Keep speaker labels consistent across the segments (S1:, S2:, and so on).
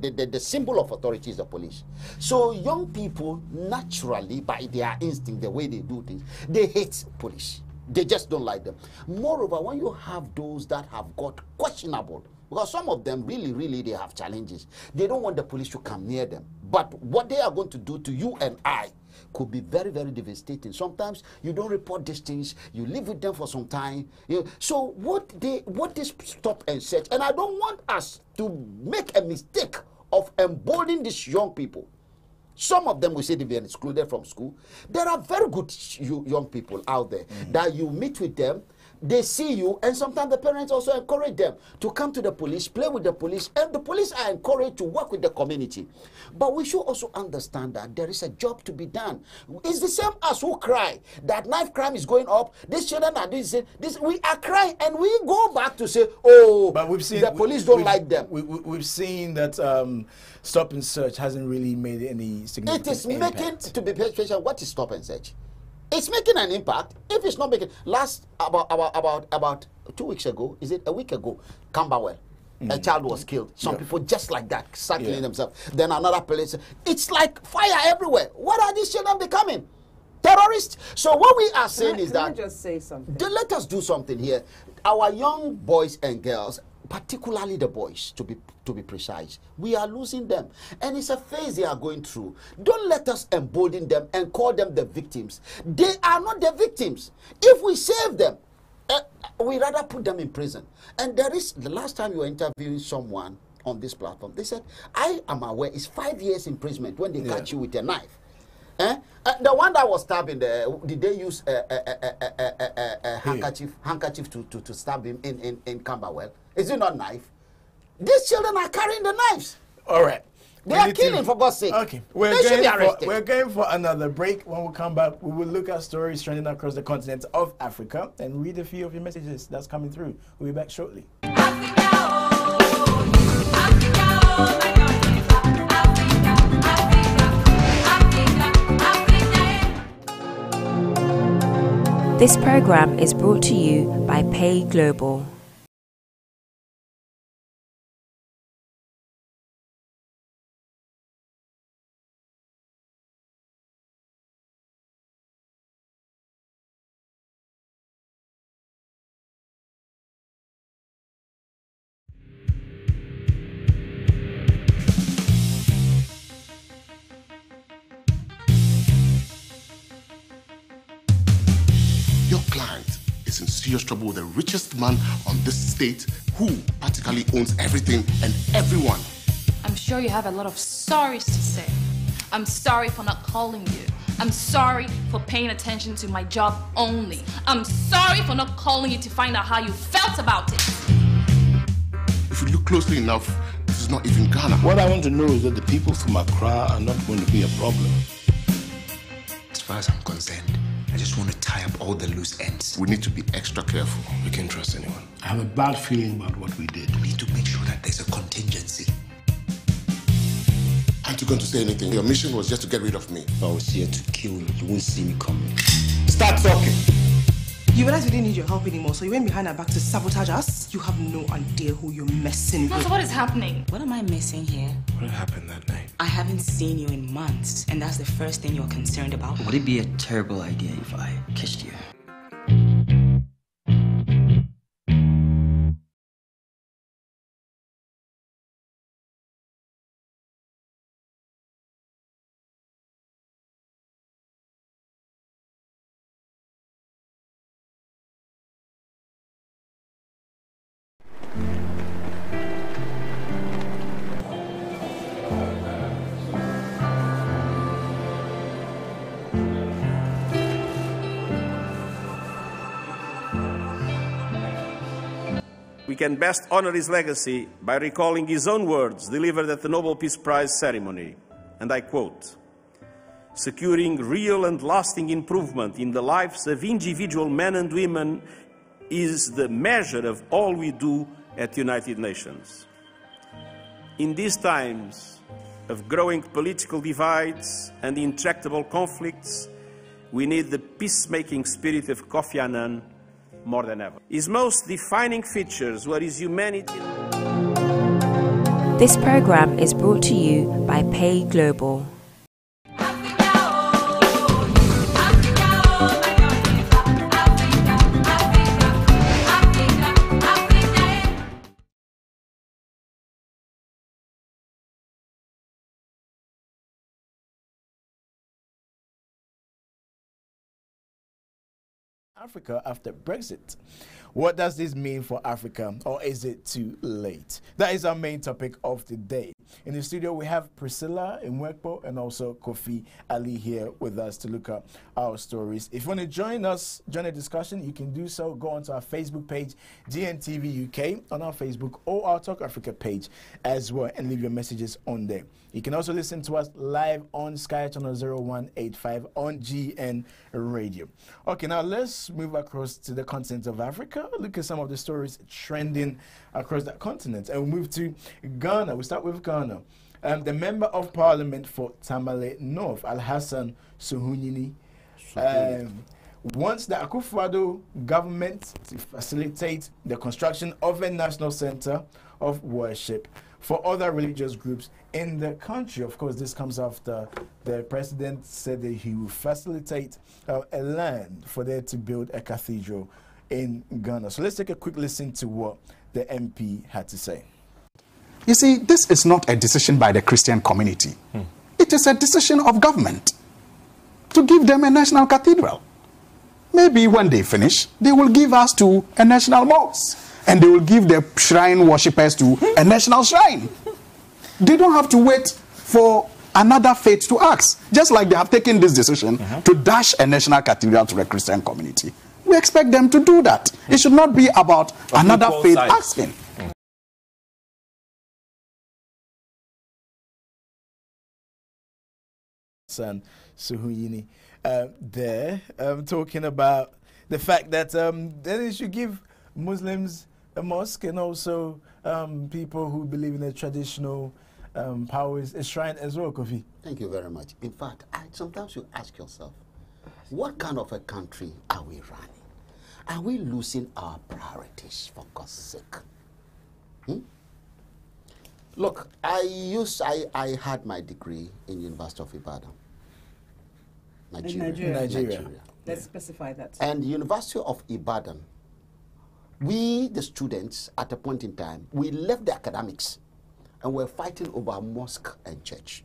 S1: the symbol of authority is the police. So young people, naturally, by their instinct, the way they do things, they hate police. They just don't like them. Moreover, when you have those that have got questionable, because some of them really, they have challenges. They don't want the police to come near them. But what they are going to do to you and I could be very, very devastating. Sometimes you don't report these things. You live with them for some time. So what this stop and search, and I don't want us to make a mistake of emboldening these young people. Some of them will say they've been excluded from school. There are very good young people out there that you meet with them, they see you, and sometimes the parents also encourage them to come to the police, play with the police, and the police are encouraged to work with the community. But we should also understand that there is a job to be done. It's the same as who cry that knife crime is going up, these children are doing this. We are crying, and we go back to say, oh, but we've seen, the police don't like them.
S2: We've seen that stop and search hasn't really made any significant impact. It is
S1: making, to be patient, what is stop and search? It's making an impact. If it's not making, about 2 weeks ago, is it a week ago, Camberwell, a child was killed. Some people just like that, start killing themselves. Then another place. It's like fire everywhere. What are these children becoming? Terrorists? So what we are saying is that,
S3: just say something.
S1: Let us do something here. Our young boys and girls, particularly the boys, to be precise, we are losing them, and it's a phase they are going through. Don't let us embolden them and call them the victims. They are not the victims. If we save them, we rather put them in prison. And there is, the last time you were interviewing someone on this platform, they said, I am aware it's 5 years imprisonment when they catch you with a knife. The one that was stabbing, did they use a handkerchief to stab him in Camberwell? Is it not knife? These children are carrying the knives.
S2: All right.
S1: They are killing, for God's sake.
S2: Okay.
S1: They should be arrested.
S2: We're going for another break. When we come back, we will look at stories trending across the continent of Africa and read a few of your messages that's coming through. We'll be back shortly.
S4: Africa, oh, Africa, oh, my God.
S5: This program is brought to you by Pay Global.
S6: Your client is in serious trouble with the richest man on this state who practically owns everything and everyone.
S7: I'm sure you have a lot of sorries to say. I'm sorry for not calling you. I'm sorry for paying attention to my job only. I'm sorry for not calling you to find out how you felt about it.
S6: If you look closely enough, this is not even Ghana.
S8: What I want to know is that the people from Accra are not going to be a problem.
S9: As far as I'm concerned, I just want to tie up all the loose ends.
S6: We need to be extra careful.
S8: We can't trust anyone. I have a bad feeling about what we did.
S9: We need to make sure that there's a contingency.
S6: Aren't you going to say anything? Your mission was just to get rid of me.
S8: If I was here to kill you, you wouldn't see me coming.
S6: Start talking!
S3: You realize we didn't need your help anymore, so you went behind our back to sabotage us? You have no idea who you're messing with.
S7: So what is happening?
S10: What am I missing here?
S8: What happened that night?
S10: I haven't seen you in months, and that's the first thing you're concerned about?
S11: Would it be a terrible idea if I kissed you?
S12: We can best honor his legacy by recalling his own words delivered at the Nobel Peace Prize ceremony, and I quote, "Securing real and lasting improvement in the lives of individual men and women is the measure of all we do at the United Nations. In these times of growing political divides and intractable conflicts, we need the peacemaking spirit of Kofi Annan more than ever. His most defining features were his humanity."
S5: This program is brought to you by Pay Global.
S2: Africa after Brexit. What does this mean for Africa, or is it too late? That is our main topic of the day. In the studio, we have Priscilla Nwekpo and also Kofi Ali here with us to look at our stories. If you want to join us, join the discussion, you can do so. Go onto our Facebook page, GNTV UK, on our Facebook, or our Talk Africa page as well, and leave your messages on there. You can also listen to us live on Sky Channel 0185 on GN Radio. Okay, now let's move across to the continent of Africa. Look at some of the stories trending across that continent. And we move to Ghana. We start with Ghana. The Member of Parliament for Tamale North, Alhassan Suhunyini, wants the Akufo-Addo government to facilitate the construction of a national center of worship for other religious groups in the country. Of course, this comes after the president said that he will facilitate a land for there to build a cathedral in Ghana. So let's take a quick listen to what the MP had to say.
S13: You see, this is not a decision by the Christian community. It is a decision of government to give them a national cathedral. Maybe when they finish, they will give us to a national mosque. And they will give the shrine worshippers to a national shrine. They don't have to wait for another faith to ask. Just like they have taken this decision to dash a national cathedral to the Christian community. We expect them to do that. It should not be about another faith asking.
S2: Son Suhuyini there talking about the fact that they should give Muslims a mosque and also people who believe in the traditional powers a shrine as well, Kofi.
S1: Thank you very much. In fact, sometimes you ask yourself, what kind of a country are we running? Are we losing our priorities for God's sake? Look, I had my degree in University of Ibadan. Nigeria.
S14: Let's specify that.
S1: And University of Ibadan, we, the students, at a point in time, we left the academics and were fighting over mosque and church.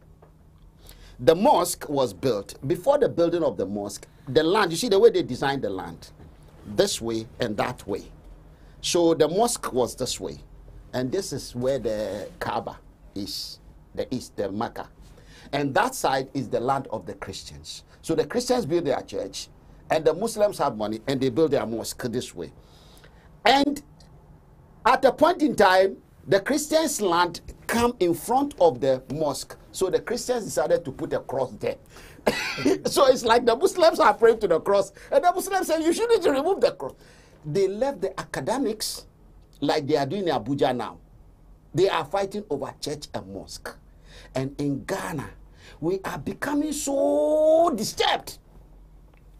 S1: The mosque was built. Before the building of the mosque, the land, you see the way they designed the land, this way and that way. So the mosque was this way. And this is where the Kaaba is, the east, the Mecca. And that side is the land of the Christians. So the Christians build their church, and the Muslims have money, and they build their mosque this way. And at a point in time, the Christians' land come in front of the mosque. So the Christians decided to put a cross there. So it's like the Muslims are praying to the cross, and the Muslims say, you shouldn't remove the cross. They left the academics like they are doing in Abuja now. They are fighting over church and mosque. And in Ghana, we are becoming so disturbed.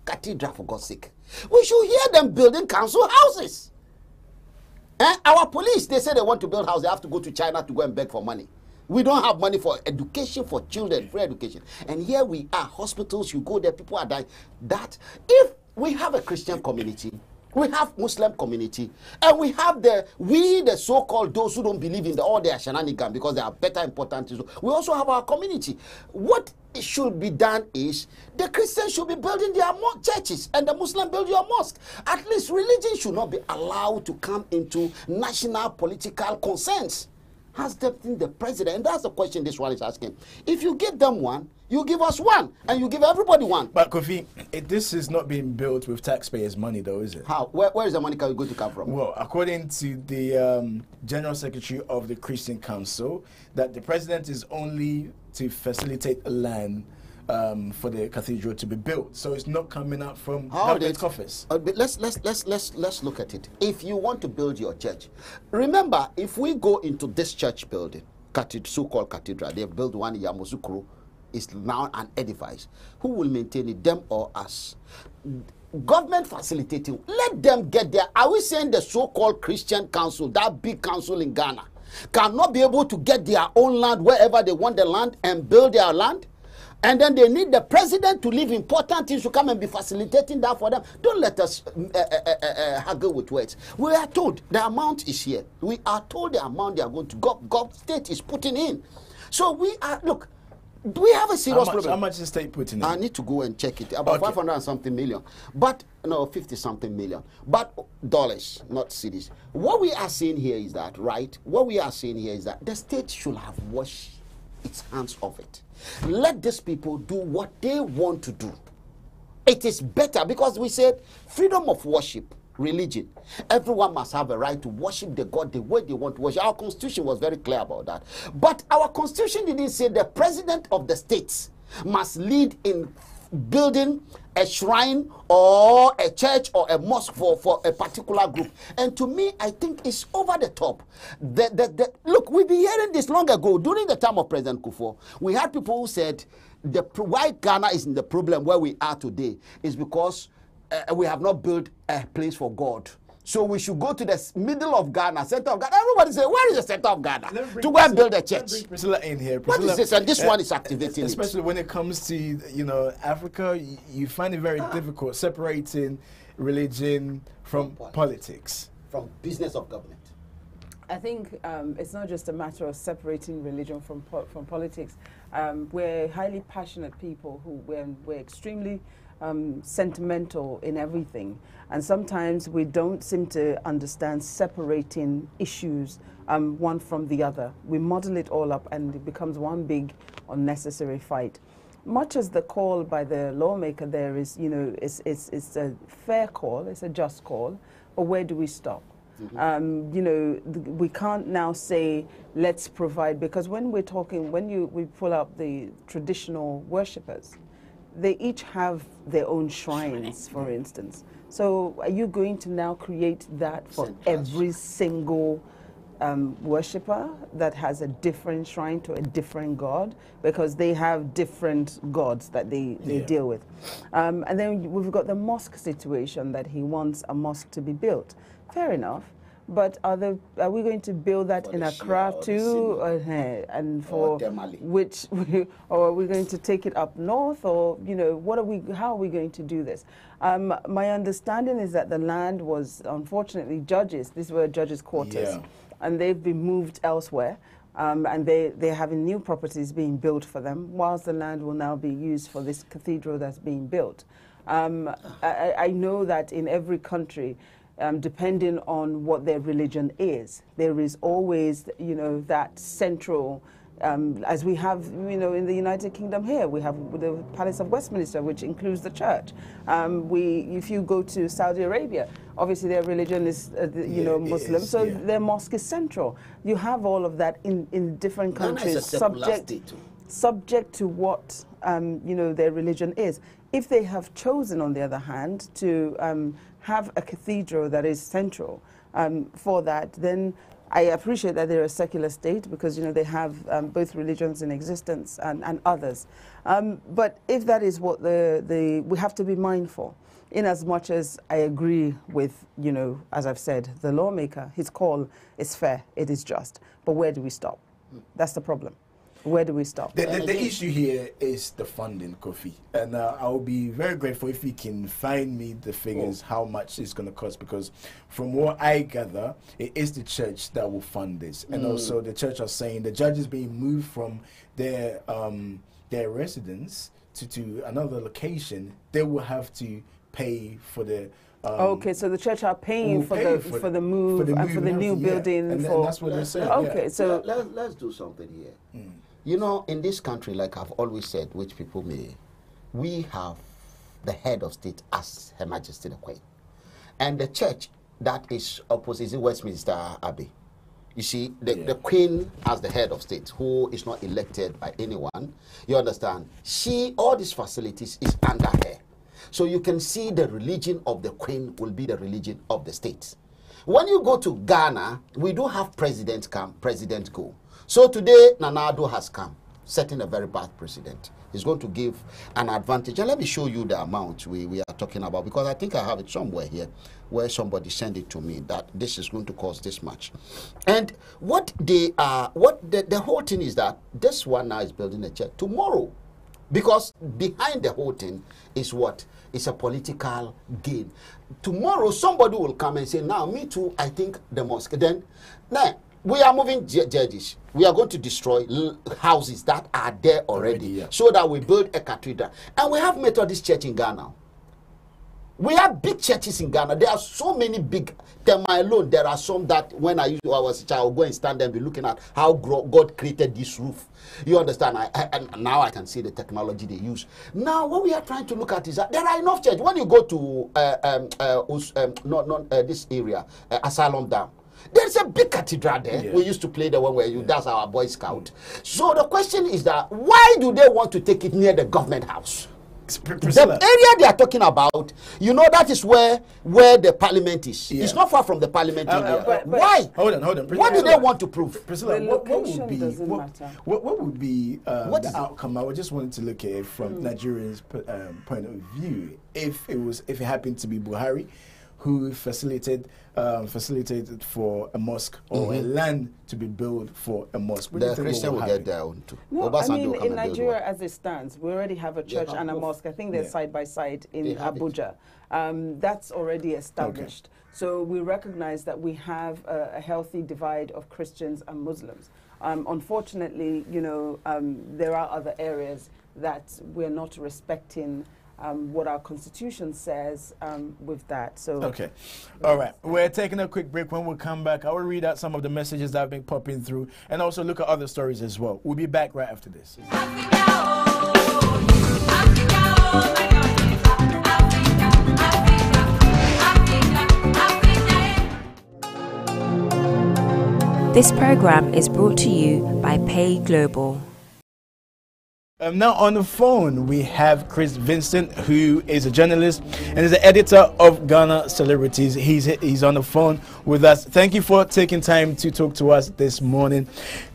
S1: Cathedral, for God's sake. We should hear them building council houses. Our police, they say they want to build houses. They have to go to China to go and beg for money. We don't have money for education for children, free education. And here we are, hospitals, you go there, people are dying. That, if we have a Christian community, we have Muslim community, and we have the so-called those who don't believe in all their shenanigans because they are better important. We also have our community. What should be done is the Christians should be building their churches and the Muslims build your mosque. At least religion should not be allowed to come into national political concerns. Has there been the president? And that's the question this one is asking. If you give them one, you give us one, and you give everybody one.
S2: But Kofi, this is not being built with taxpayers' money, though, is it?
S1: How? Where is the money going to come from?
S2: Well, according to the General Secretary of the Christian Council, that the president is only to facilitate land for the cathedral to be built. So it's not coming out from government coffers.
S1: But let's look at it. If you want to build your church, remember, if we go into this church building, so-called cathedral, they have built one in Yamoussoukro, is now an edifice. Who will maintain it, them or us? Government facilitating, let them get there. Are we saying the so-called Christian council, that big council in Ghana, cannot be able to get their own land wherever they want the land and build their land. And then they need the president to leave important things to come and be facilitating that for them. Don't let us haggle with words. We are told the amount is here. We are told the amount they are going to God state is putting in. So we are, look, we have a serious problem.
S2: How much is state putting in?
S1: I need to go and check it. About 500 and something million. But, no, 50 something million. But dollars, not cities. What we are saying here is that, right? What we are saying here is that the state should have washed its hands of it. Let these people do what they want to do. It is better because we said freedom of worship, religion. Everyone must have a right to worship the God the way they want to worship. Our constitution was very clear about that. But our constitution didn't say the president of the states must lead in building a shrine or a church or a mosque for a particular group. And to me, I think it's over the top. Look, we've been hearing this long ago. During the time of President Kufuor, we had people who said why Ghana is in the problem where we are today is because we have not built a place for God. So we should go to the middle of Ghana, center of Ghana. Everybody say, where is the center of Ghana? To go and build a church.
S2: Bring Priscilla in here.
S1: Priscilla, what is this? And this one is activating
S2: especially when it comes to, you know, Africa, you find it very difficult separating religion from politics.
S1: From business of government.
S14: I think it's not just a matter of separating religion from politics. We're highly passionate people who we're extremely sentimental in everything, and sometimes we don't seem to understand separating issues one from the other. We muddle it all up and it becomes one big unnecessary fight. Much as the call by the lawmaker there is, you know, it's a fair call, it's a just call, but where do we stop? You know, we can't now say let's provide, because when we're talking, we pull up the traditional worshippers, they each have their own shrines, for instance. So are you going to now create that for every single worshipper that has a different shrine to a different god? Because they have different gods that they deal with. And then we've got the mosque situation that he wants a mosque to be built. Fair enough. But are we going to build that in Accra too, and for which, or are we going to take it up north, or you know, how are we going to do this? My understanding is that the land was, unfortunately, these were judges' quarters, and they've been moved elsewhere, and they're having new properties being built for them, whilst the land will now be used for this cathedral that's being built. I know that in every country, depending on what their religion is, there is always, you know, that central, as we have, you know, in the United Kingdom here, we have the Palace of Westminster, which includes the church. If you go to Saudi Arabia, obviously their religion is, you know, Muslim, so their mosque is central. You have all of that in different countries, subject to what, you know, their religion is. If they have chosen, on the other hand, to have a cathedral that is central for that, then I appreciate that they're a secular state because, you know, they have both religions in existence and others. But if that is what we have to be mindful, in as much as I agree with, you know, as I've said, the lawmaker, his call is fair, it is just. But where do we stop? That's the problem. Where do we stop?
S2: The issue here is the funding, Kofi. And I'll be very grateful if you can find me the figures, how much it's going to cost, because from what I gather, it is the church that will fund this. And also the church are saying the judges being moved from their residence to another location, they will have to pay for the
S14: okay, so the church are paying for the move and for the new building.
S2: And that's what they're saying.
S14: Okay, so
S1: let's do something here. You know, in this country, like I've always said, which people may, we have the head of state as Her Majesty the Queen. And the church that is opposite Westminster Abbey. You see, the Queen as the head of state, who is not elected by anyone, you understand, all these facilities is under her. So you can see the religion of the Queen will be the religion of the state. When you go to Ghana, we do have president come, president go. So today, Nana Addo has come. setting a very bad precedent. It's going to give an advantage. And let me show you the amount we are talking about, because I think I have it somewhere here where somebody sent it to me that this is going to cost this much. And what the whole thing is that this one now is building a church tomorrow, because behind the whole thing is what? It's a political gain. Tomorrow somebody will come and say, now me too, I think the mosque. Then now we are moving judges. We are going to destroy houses that are there already, so that we build a cathedral. And we have Methodist church in Ghana. We have big churches in Ghana. There are so many big. Them alone, there are some that when I was a child, I would go and stand there and be looking at how God created this roof. You understand? And now I can see the technology they use. Now, what we are trying to look at is that there are enough churches. When you go to this area, Asylum Dam, there's a big cathedral there. We used to play the one where that's our Boy Scout. So the question is that why do they want to take it near the government house? The area they are talking about, you know, that is where the parliament is. It's not far from the parliament area. Why?
S2: Hold on.
S1: What do they want to prove?
S2: Priscilla, what would be the outcome? I just wanted to look at it from Nigeria's point of view. If it happened to be Buhari who facilitated for a mosque or a land to be built for a mosque,
S1: the Christian will get their own too.
S14: No, I mean, in Nigeria as it stands, we already have a church and a mosque. I think they're side by side in Abuja. That's already established. So we recognize that we have a healthy divide of Christians and Muslims. Unfortunately, you know, there are other areas that we're not respecting what our constitution says with that. So
S2: all right, we're taking a quick break. When we come back, I will read out some of the messages that have been popping through and also look at other stories as well. We'll be back right after this.
S5: This program is brought to you by Pay Global.
S2: Now on the phone we have Chris Vincent, who is a journalist and is the editor of Ghana Celebrities. He's on the phone with us. Thank you for taking time to talk to us this morning,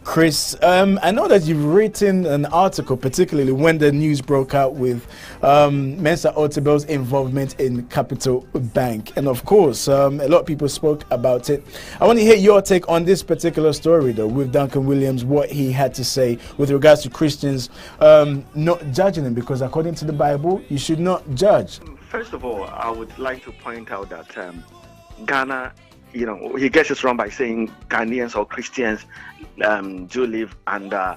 S2: Chris. I know that you've written an article, particularly when the news broke out with Mensa Otabil's involvement in Capital Bank, and of course a lot of people spoke about it. I want to hear your take on this particular story, though, with Duncan Williams, what he had to say with regards to Christians not judging him, because according to the Bible, you should not judge.
S15: First of all, I would like to point out that Ghana, you know, he gets it wrong by saying Ghanaians or Christians do live under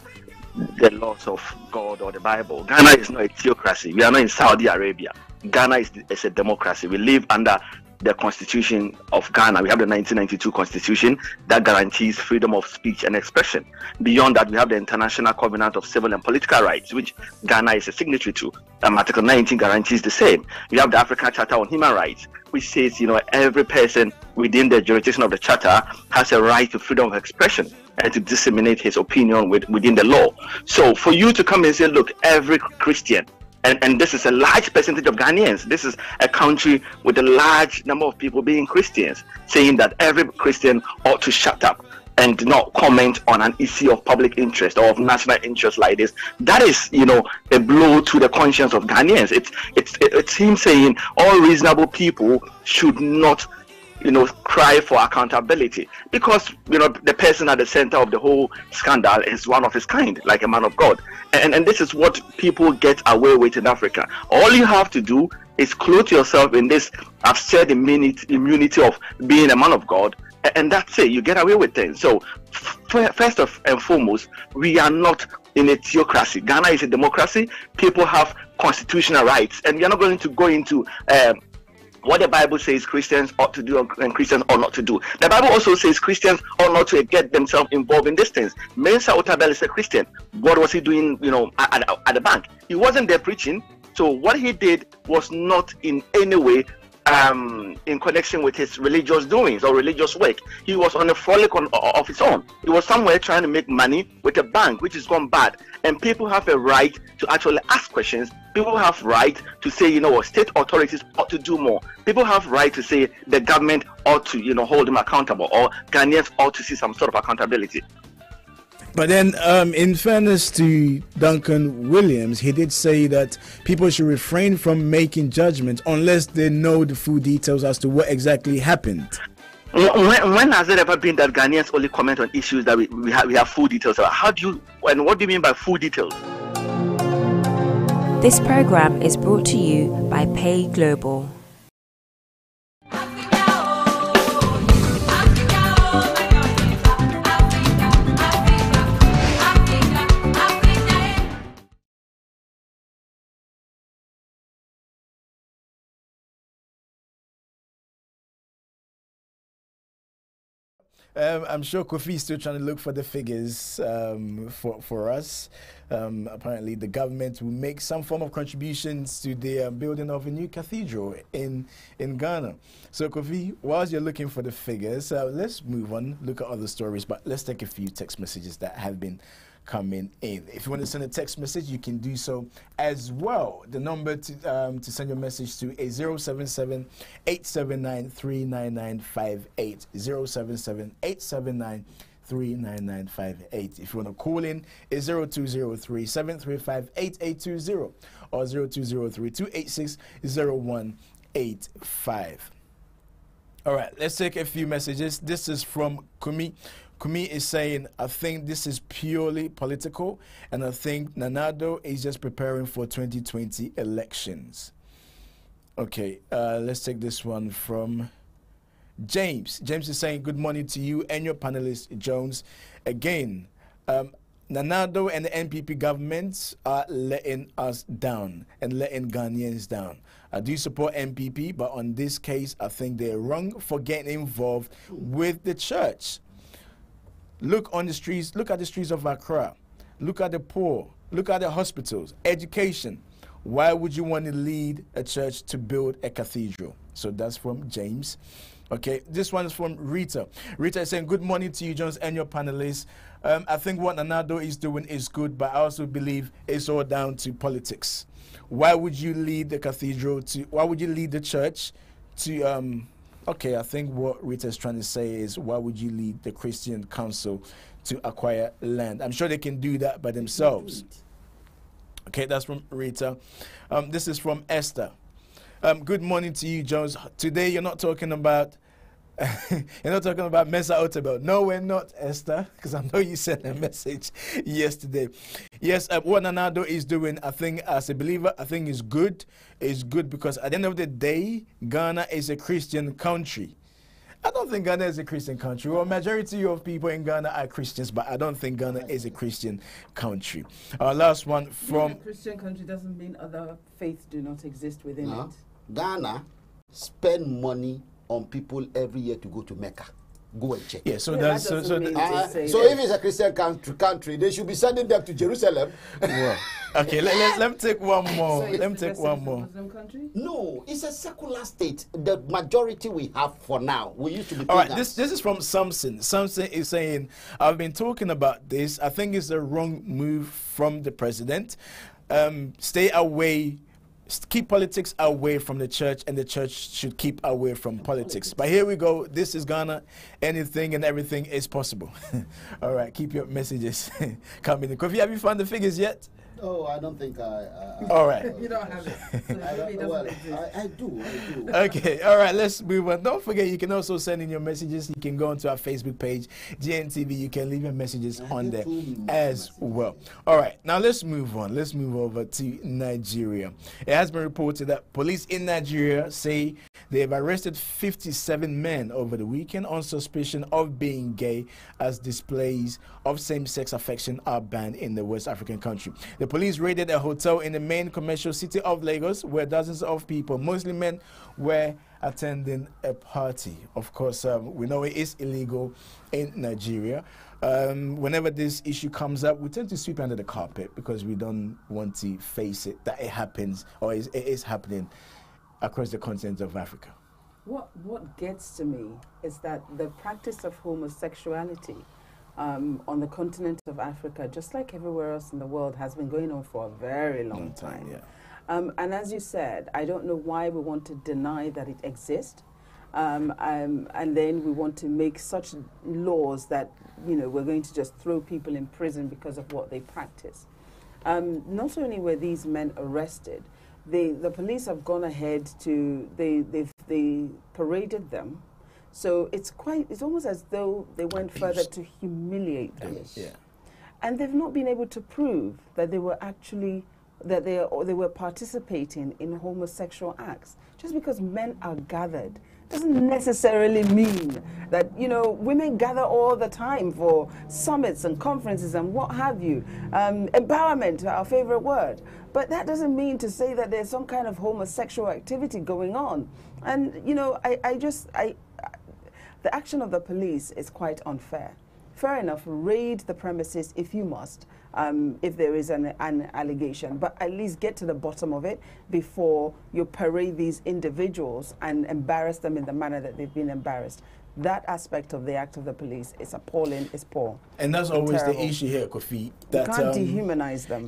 S15: the laws of God or the Bible. Ghana is not a theocracy. We are not in Saudi Arabia. Ghana is a democracy. We live under the Constitution of Ghana. We have the 1992 Constitution that guarantees freedom of speech and expression. Beyond that, we have the International Covenant of Civil and Political Rights, which Ghana is a signatory to. Article 19 guarantees the same. We have the African Charter on Human Rights, which says, you know, every person within the jurisdiction of the Charter has a right to freedom of expression and to disseminate his opinion within the law. So for you to come and say, look, every Christian, and this is a large percentage of Ghanaians. This is a country with a large number of people being Christians, saying that every Christian ought to shut up and not comment on an issue of public interest or of national interest like this. That is, you know, a blow to the conscience of Ghanaians. It's him saying all reasonable people should not, you know, cry for accountability, because, you know, the person at the center of the whole scandal is one of his kind, like a man of God. And this is what people get away with in Africa. All you have to do is clothe yourself in this absurd immunity of being a man of God, and that's it. You get away with things. So first and foremost, we are not in a theocracy. Ghana is a democracy. People have constitutional rights, and we are not going to go into what the Bible says Christians ought to do and Christians ought not to do. The Bible also says Christians ought not to get themselves involved in these things. Mensa Otabil is a Christian. What was he doing, you know, at the bank? He wasn't there preaching. So what he did was not in any way in connection with his religious doings or religious work. He was on a frolic of his own. He was somewhere trying to make money with a bank, which has gone bad. And people have a right to actually ask questions. People have right to say, you know, state authorities ought to do more. People have right to say the government ought to, you know, hold them accountable, or Ghanaians ought to see some sort of accountability.
S2: But then, in fairness to Duncan Williams, he did say that people should refrain from making judgments unless they know the full details as to what exactly happened.
S15: When has it ever been that Ghanaians only comment on issues that we have full details about? How do you, and what do you mean by full details?
S5: This program is brought to you by Pay Global.
S2: I'm sure Kofi is still trying to look for the figures for us. Apparently, the government will make some form of contributions to the building of a new cathedral in Ghana. So, Kofi, whilst you're looking for the figures, let's move on, look at other stories, but let's take a few text messages that have been coming in. If you want to send a text message, you can do so as well. The number to send your message to is 077-879-39958. 077-879-39958. If you want to call in, it's 0203-735-8820 or 0203-286-0185. All right, let's take a few messages. This is from Kumi. Kumi is saying, I think this is purely political, and I think Nanado is just preparing for 2020 elections. Okay, let's take this one from James. James is saying, good morning to you and your panelist, Jones. Again, Nanado and the NPP governments are letting us down and letting Ghanaians down. I do support NPP, but on this case, I think they're wrong for getting involved with the church. Look on the streets, look at the streets of Accra. Look at the poor, look at the hospitals, education. Why would you want to lead a church to build a cathedral? So that's from James. Okay, this one is from Rita. Rita is saying, good morning to you, Jones, and your panelists. I think what Nanado is doing is good, but I also believe it's all down to politics. Why would you lead the cathedral to, why would you lead the church to, okay, I think what Rita is trying to say is, why would you lead the Christian Council to acquire land? I'm sure they can do that by themselves. Okay, that's from Rita. This is from Esther. Good morning to you, Jones. Today you're not talking about Mesa Otabel. No, we're not, Esther, because I know you sent a message yesterday. Yes, what Nanado is doing, I think, as a believer, I think is good. It's good because at the end of the day, Ghana is a Christian country. I don't think Ghana is a Christian country. Well, majority of people in Ghana are Christians, but I don't think Ghana is a Christian country. Our last one from...
S14: A Christian country doesn't mean other faiths do not exist within it.
S1: Ghana spend money on people every year to go to Mecca. Go and check.
S2: Yeah, so
S1: that's
S2: so
S1: if it's a Christian country, they should be sending them to Jerusalem.
S2: Well, okay, let me take one more.
S14: So
S2: let me take one more.
S14: Muslim country?
S1: No, it's a secular state. The majority we have for now. We used to be.
S2: All right, this is from Samson. Samson is saying, I've been talking about this. I think it's a wrong move from the president. Stay away. Keep politics away from the church, and the church should keep away from politics. But here we go. This is Ghana. Anything and everything is possible. All right, keep your messages coming in. Kofi, have you found the figures yet?
S1: Oh, I don't think I
S2: all right.
S14: You don't have it. So
S1: I do.
S2: Okay, all right, let's move on. Don't forget, you can also send in your messages. You can go onto our Facebook page, GNTV. You can leave your messages on there as well. All right, now let's move on. Let's move over to Nigeria. It has been reported that police in Nigeria say they have arrested 57 men over the weekend on suspicion of being gay, as displays of same-sex affection are banned in the West African country. The police raided a hotel in the main commercial city of Lagos, where dozens of people, mostly men, were attending a party. Of course, we know it is illegal in Nigeria. Whenever this issue comes up, we tend to sweep under the carpet because we don't want to face it, that it happens, or it is happening across the continent of Africa.
S14: What gets to me is that the practice of homosexuality on the continent of Africa, just like everywhere else in the world, has been going on for a very long time.
S2: Yeah.
S14: And as you said, I don't know why we want to deny that it exists. and then we want to make such laws that, you know, we're going to just throw people in prison because of what they practice. Not only were these men arrested, the police have gone ahead to, they paraded them. So it's almost as though they went further to humiliate them.
S2: Yes. Yeah.
S14: And they've not been able to prove that they were actually, that they were participating in homosexual acts. Just because men are gathered doesn't necessarily mean that, you know, women gather all the time for summits and conferences and what have you. Empowerment, our favorite word. But that doesn't mean to say that there's some kind of homosexual activity going on. And, you know, the action of the police is quite unfair. Fair enough, raid the premises if you must, if there is an allegation, but at least get to the bottom of it before you parade these individuals and embarrass them in the manner that they've been embarrassed. That aspect of the act of the police is appalling, is poor.
S2: And that's always the issue here, Kofi. That
S14: you can't dehumanize them.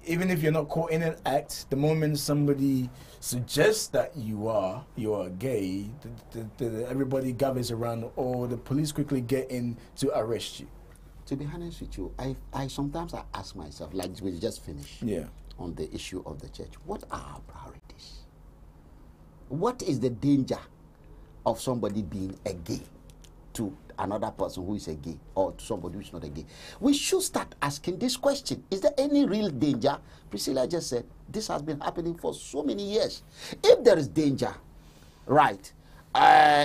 S2: Even if you're not caught in an act, the moment somebody suggests that you are gay, everybody gathers around, or the police quickly get in to arrest you.
S1: To be honest with you, I sometimes ask myself, like we just finished on the issue of the church, what are our priorities? What is the danger of somebody being a gay to another person who is a gay, or to somebody who is not a gay? We should start asking this question. Is there any real danger? Priscilla just said, this has been happening for so many years. If there is danger, right,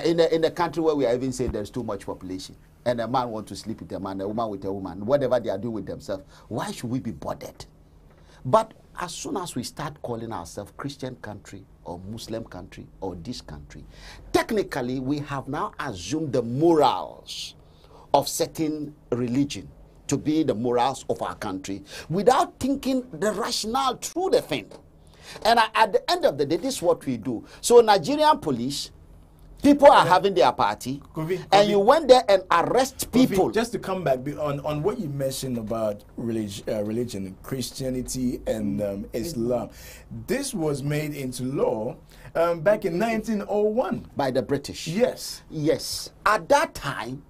S1: in a country where we are even saying there's too much population, and a man wants to sleep with a man, a woman with a woman, whatever they are doing with themselves, why should we be bothered? But as soon as we start calling ourselves Christian country or Muslim country or this country, technically we have now assumed the morals of certain religion to be the morals of our country without thinking the rationale through the thing. And at the end of the day, this is what we do. So Nigerian police, people are having their party, and you went there and arrest people.
S2: Just to come back on what you mentioned about religion, Christianity and Islam. This was made into law back in 1901.
S1: By the British.
S2: Yes.
S1: Yes. At that time,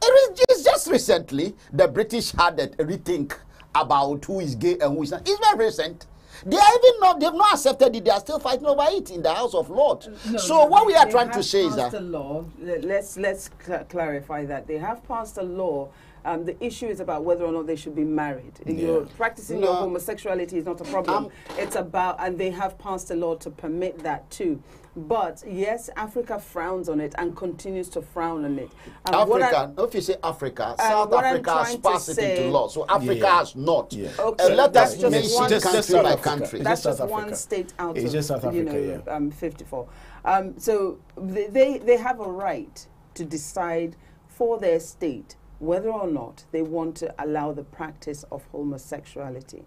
S1: it's just recently, the British had a rethink about who is gay and who is not. It's very recent. They are even not, they've not accepted it. They are still fighting over it in the House of Lords. So what we are trying to say is that
S14: the law. Let's clarify that they have passed a law. The issue is about whether or not they should be married. You're practicing your homosexuality is not a problem. It's about, and they have passed a law to permit that too. But yes, Africa frowns on it and continues to frown on it.
S1: Africa, if you say Africa, South Africa has passed it into law. So Africa has not.
S14: Okay,
S1: let
S14: that's
S1: us
S14: just one
S1: country by country.
S14: That's just one state out of
S2: just South Africa,
S14: 54. So they have a right to decide for their state whether or not they want to allow the practice of homosexuality.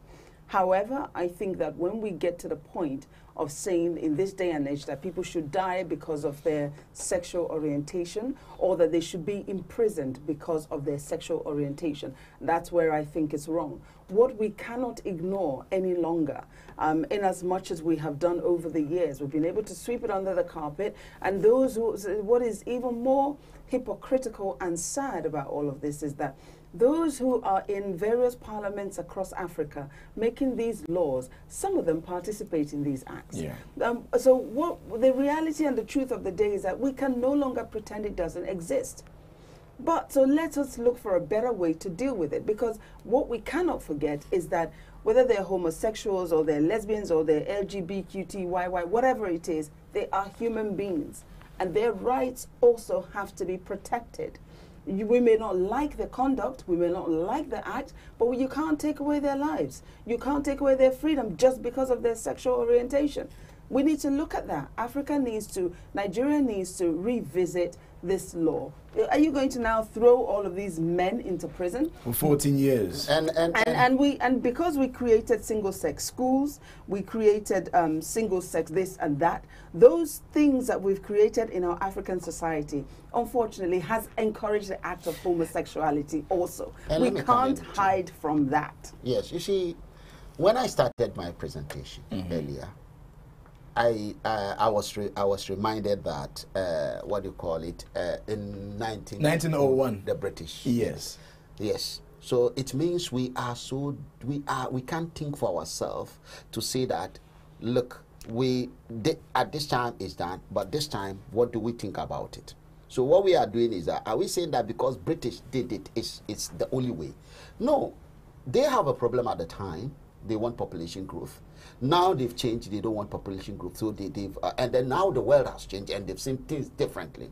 S14: However, I think that when we get to the point of saying in this day and age that people should die because of their sexual orientation, or that they should be imprisoned because of their sexual orientation, that's where I think it's wrong. What we cannot ignore any longer, in as much as we have done over the years, we've been able to sweep it under the carpet, and what is even more hypocritical and sad about all of this is that those who are in various parliaments across Africa making these laws, some of them participate in these acts. So what the reality and the truth of the day is that we can no longer pretend it doesn't exist. But so let us look for a better way to deal with it, because what we cannot forget is that whether they're homosexuals or they're lesbians or they're LGBTQIY, whatever it is, they are human beings, and their rights also have to be protected. We may not like the conduct, we may not like the act, but you can't take away their lives. You can't take away their freedom just because of their sexual orientation. We need to look at that. Nigeria needs to revisit this law. Are you going to now throw all of these men into prison?
S2: For 14 years.
S14: And because we created single-sex schools, we created single-sex this and that, those things that we've created in our African society, unfortunately, has encouraged the act of homosexuality also. We can't hide from that.
S1: Yes, you see, when I started my presentation earlier, I was reminded that what do you call it in
S2: 1901
S1: the British.
S2: Yes.
S1: Yes. So it means we can't think for ourselves to say that, look, at this time is done, but this time what do we think about it? So what we are doing is that, are we saying that because British did it, it's the only way? No, they have a problem at the time. They want population growth. Now they've changed. They don't want population growth. So and then now the world has changed and they've seen things differently.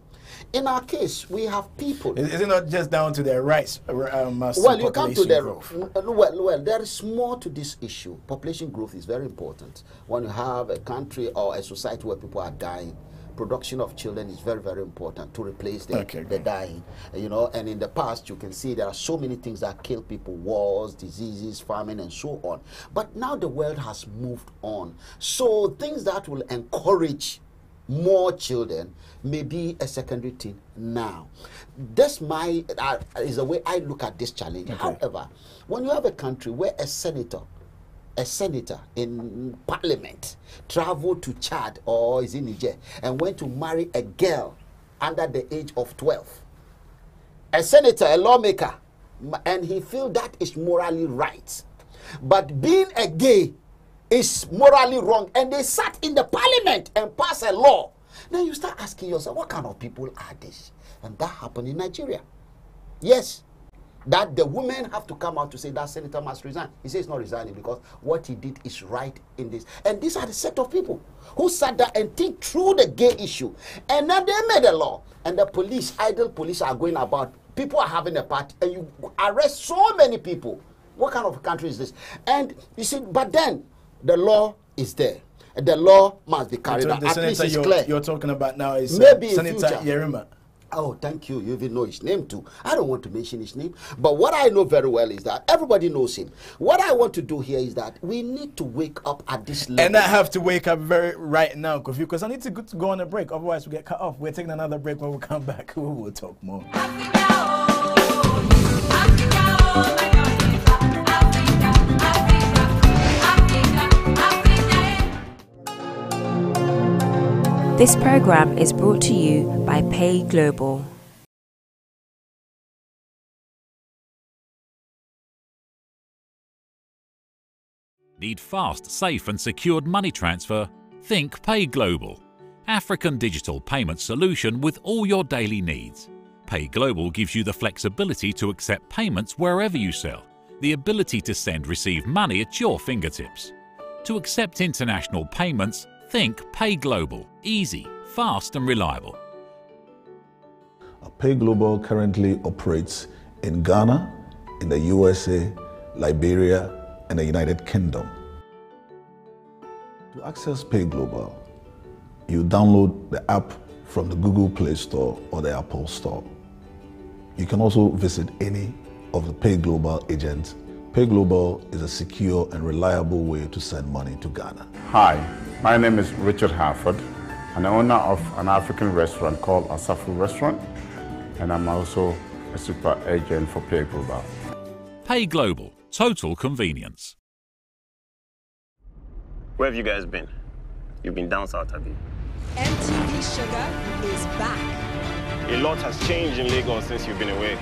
S1: In our case, we have people.
S2: Is it not just down to their rights?
S1: Well, you come to well, there is more to this issue. Population growth is very important. When you have a country or a society where people are dying, production of children is very, very important to replace the dying. You know, and in the past, you can see there are so many things that kill people: wars, diseases, famine, and so on. But now the world has moved on. So things that will encourage more children may be a secondary thing now. That's is the way I look at this challenge. Okay. However, when you have a country where a senator in parliament traveled to Chad or is in Niger and went to marry a girl under the age of 12, a senator, a lawmaker, and he feels that is morally right, but being a gay is morally wrong, and they sat in the parliament and passed a law, then you start asking yourself, what kind of people are these? And that happened in Nigeria. Yes, that the women have to come out to say that senator must resign. He says he's not resigning because what he did is right in this. And these are the set of people who sat there and think through the gay issue. And then they made a law. And the police, idle police, are going about. People are having a party and you arrest so many people. What kind of country is this? And you see, but then the law is there. The law must be carried out.
S2: The senator you're talking about now is
S1: maybe
S2: Senator Yerima.
S1: Oh, thank you. You even know his name too. I don't want to mention his name. But what I know very well is that everybody knows him. What I want to do here is that we need to wake up at this level.
S2: And I have to wake up right now, Kofi, because I need to go on a break. Otherwise, we get cut off. We're taking another break. When we come back, we will talk more.
S5: This program is brought to you by Pay Global.
S16: Need fast, safe and secured money transfer? Think Pay Global. African digital payment solution with all your daily needs. Pay Global gives you the flexibility to accept payments wherever you sell, the ability to receive money at your fingertips. To accept international payments, think Pay Global. Easy, fast and reliable.
S17: Pay Global currently operates in Ghana, in the USA, Liberia, and the United Kingdom. To access Pay Global, you download the app from the Google Play Store or the Apple Store. You can also visit any of the Pay Global agents. Pay Global is a secure and reliable way to send money to Ghana.
S18: Hi, my name is Richard Harford. I'm the owner of an African restaurant called Asafu Restaurant, and I'm also a super agent for Pay Global.
S16: Pay Global, total convenience.
S19: Where have you guys been? You've been down south, have you?
S20: MTV Sugar is back.
S19: A lot has changed in Lagos since you've been away.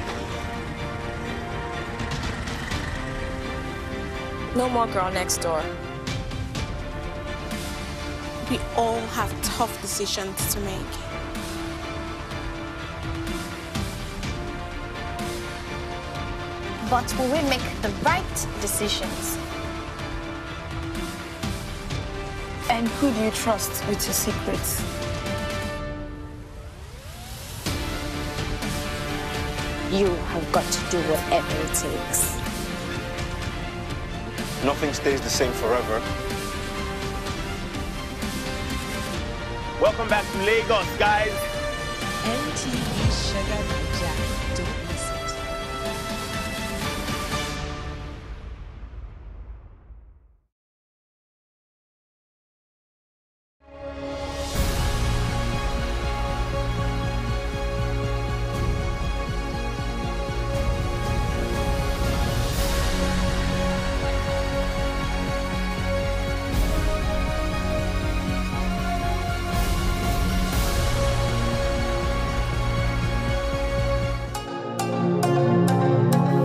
S21: No more girl next door.
S22: We all have tough decisions to make.
S23: But will we make the right decisions?
S21: And who do you trust with your secrets?
S23: You have got to do whatever it takes.
S19: Nothing stays the same forever. Welcome back to Lagos, guys.
S20: MTV Sugar Naija. Don't miss it.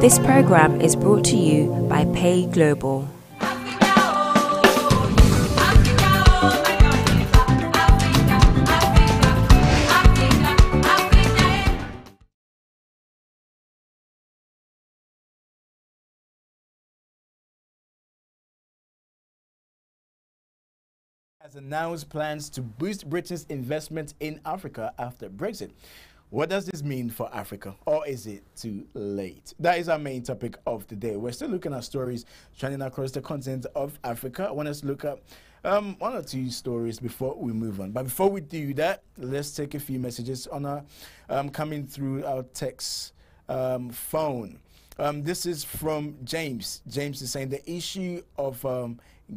S5: This program is brought to you by Pay Global.
S2: Has announced plans to boost Britain's investment in Africa after Brexit. What does this mean for Africa, or is it too late? That is our main topic of the day. We're still looking at stories trending across the continent of Africa. I want us to look at one or two stories before we move on. But before we do that, let's take a few messages on our coming through our text phone. This is from James. James is saying the issue of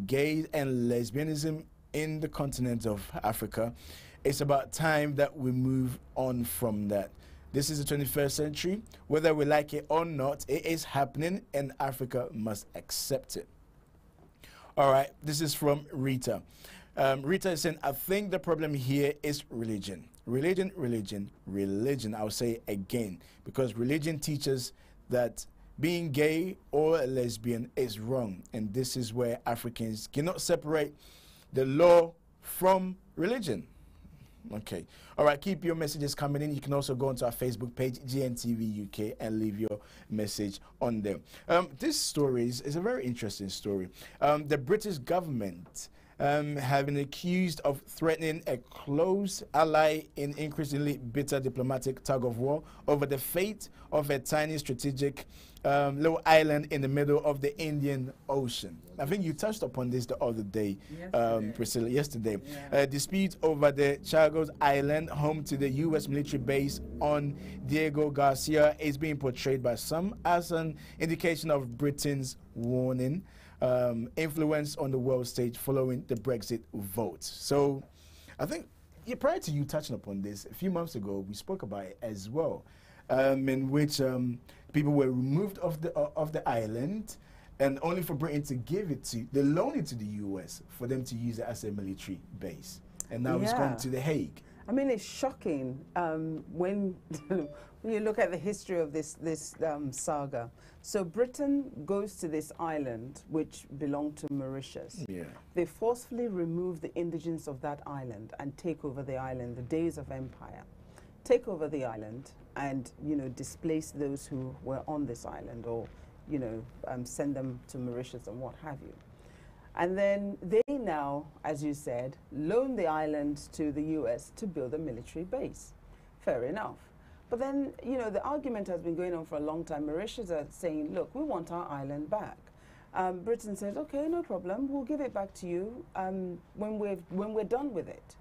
S2: gay and lesbianism in the continent of Africa, it's about time that we move on from that. This is the 21st century. Whether we like it or not, it is happening and Africa must accept it. All right, this is from Rita. Rita is saying, I think the problem here is religion. Religion, religion, religion. I'll say again, because religion teaches that being gay or a lesbian is wrong. And this is where Africans cannot separate the law from religion. Okay. All right. Keep your messages coming in. You can also go onto our Facebook page, GNTV UK, and leave your message on there. This story is a very interesting story. The British government have been accused of threatening a close ally in increasingly bitter diplomatic tug of war over the fate of a tiny strategic little island in the middle of the Indian Ocean. I think you touched upon this the other day, Priscilla, yesterday. Yeah. A dispute over the Chagos Island, home to the U.S. military base on Diego Garcia, is being portrayed by some as an indication of Britain's warning influence on the world stage following the Brexit vote. So I think prior to you touching upon this, a few months ago, we spoke about it as well, in which people were removed of the island, and only for Britain to give it to, they loan it to the US for them to use it as a military base. And now it's gone to The Hague.
S14: I mean, it's shocking when you look at the history of this saga. So Britain goes to this island, which belonged to Mauritius. Yeah. They forcefully remove the indigents of that island and take over the island, the days of empire. Take over the island and, displace those who were on this island, or, send them to Mauritius and what have you. And then they now, as you said, loan the island to the US to build a military base. Fair enough. But then, the argument has been going on for a long time. Mauritius are saying, look, we want our island back. Britain says, okay, no problem, we'll give it back to you when we're done with it.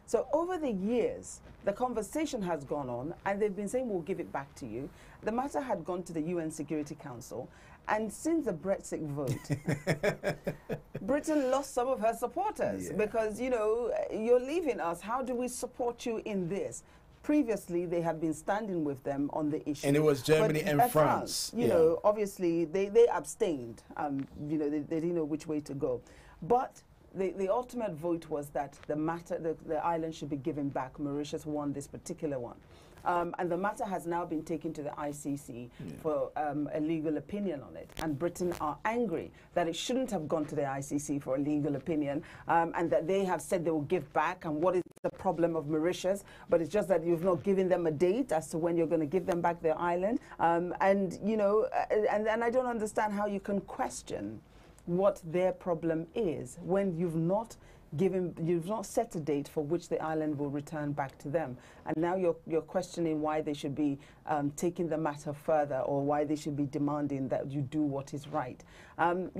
S14: So over the years, the conversation has gone on, and they've been saying, we'll give it back to you. The matter had gone to the UN Security Council, and since the Brexit vote, Britain lost some of her supporters because, you're leaving us. How do we support you in this? Previously, they have been standing with them on the issue. And
S2: it was Germany and France.
S14: Obviously, they abstained. They didn't know which way to go. But the ultimate vote was that the island should be given back. Mauritius won this particular one. And the matter has now been taken to the ICC for a legal opinion on it. And Britain are angry that it shouldn't have gone to the ICC for a legal opinion, and that they have said they will give back. And what is the problem of Mauritius? But it's just that you've not given them a date as to when you're going to give them back their island. And I don't understand how you can question what their problem is when you've not set a date for which the island will return back to them, and now you're questioning why they should be taking the matter further, or why they should be demanding that you do what is right. I've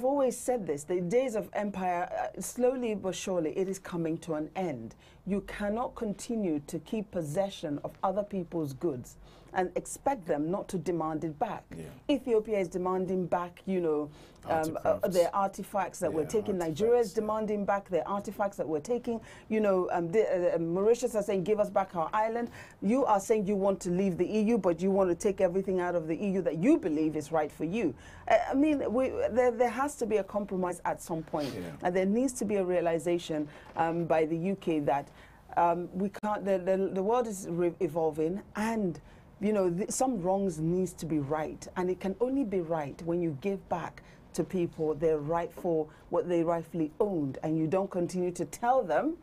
S14: always said this, the days of empire, slowly but surely, it is coming to an end. You cannot continue to keep possession of other people's goods and expect them not to demand it back. Yeah. Ethiopia is demanding back, their artifacts that we're taking. Nigeria is demanding back their artifacts that we're taking. Mauritius are saying, give us back our island. You are saying you want to leave the EU, but you want to take everything out of the EU that you believe is right for you. I mean, there has to be a compromise at some point. And there needs to be a realization by the UK that we can't, the world is evolving, and you know, some wrongs needs to be right, and it can only be right when you give back to people their rightful, what they rightfully owned, and you don't continue to tell them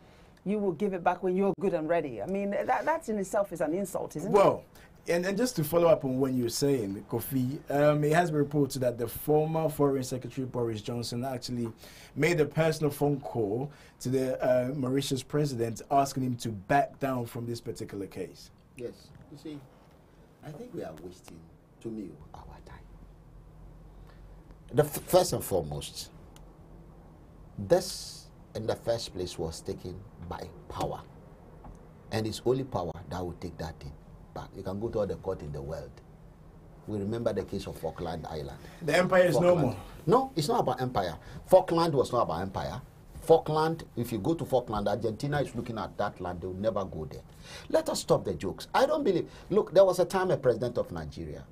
S14: you will give it back when you're good and ready. I mean, that in itself is an insult, isn't it?
S2: Well, and just to follow up on what you're saying, Kofi, it has been reported that the former Foreign Secretary Boris Johnson actually made a personal phone call to the Mauritius president asking him to back down from this particular case.
S1: Yes. You see, I think we are wasting, to me, our time. First and foremost, this in the first place was taken by power. And it's only power that will take that thing back. You can go to all the court in the world. We remember the case of Falkland Island.
S2: The empire is no more.
S1: No, it's not about empire. Falkland was not about empire. Falkland, if you go to Falkland, Argentina is looking at that land, they will never go there. Let us stop the jokes. I don't believe, look, there was a time a president of Nigeria,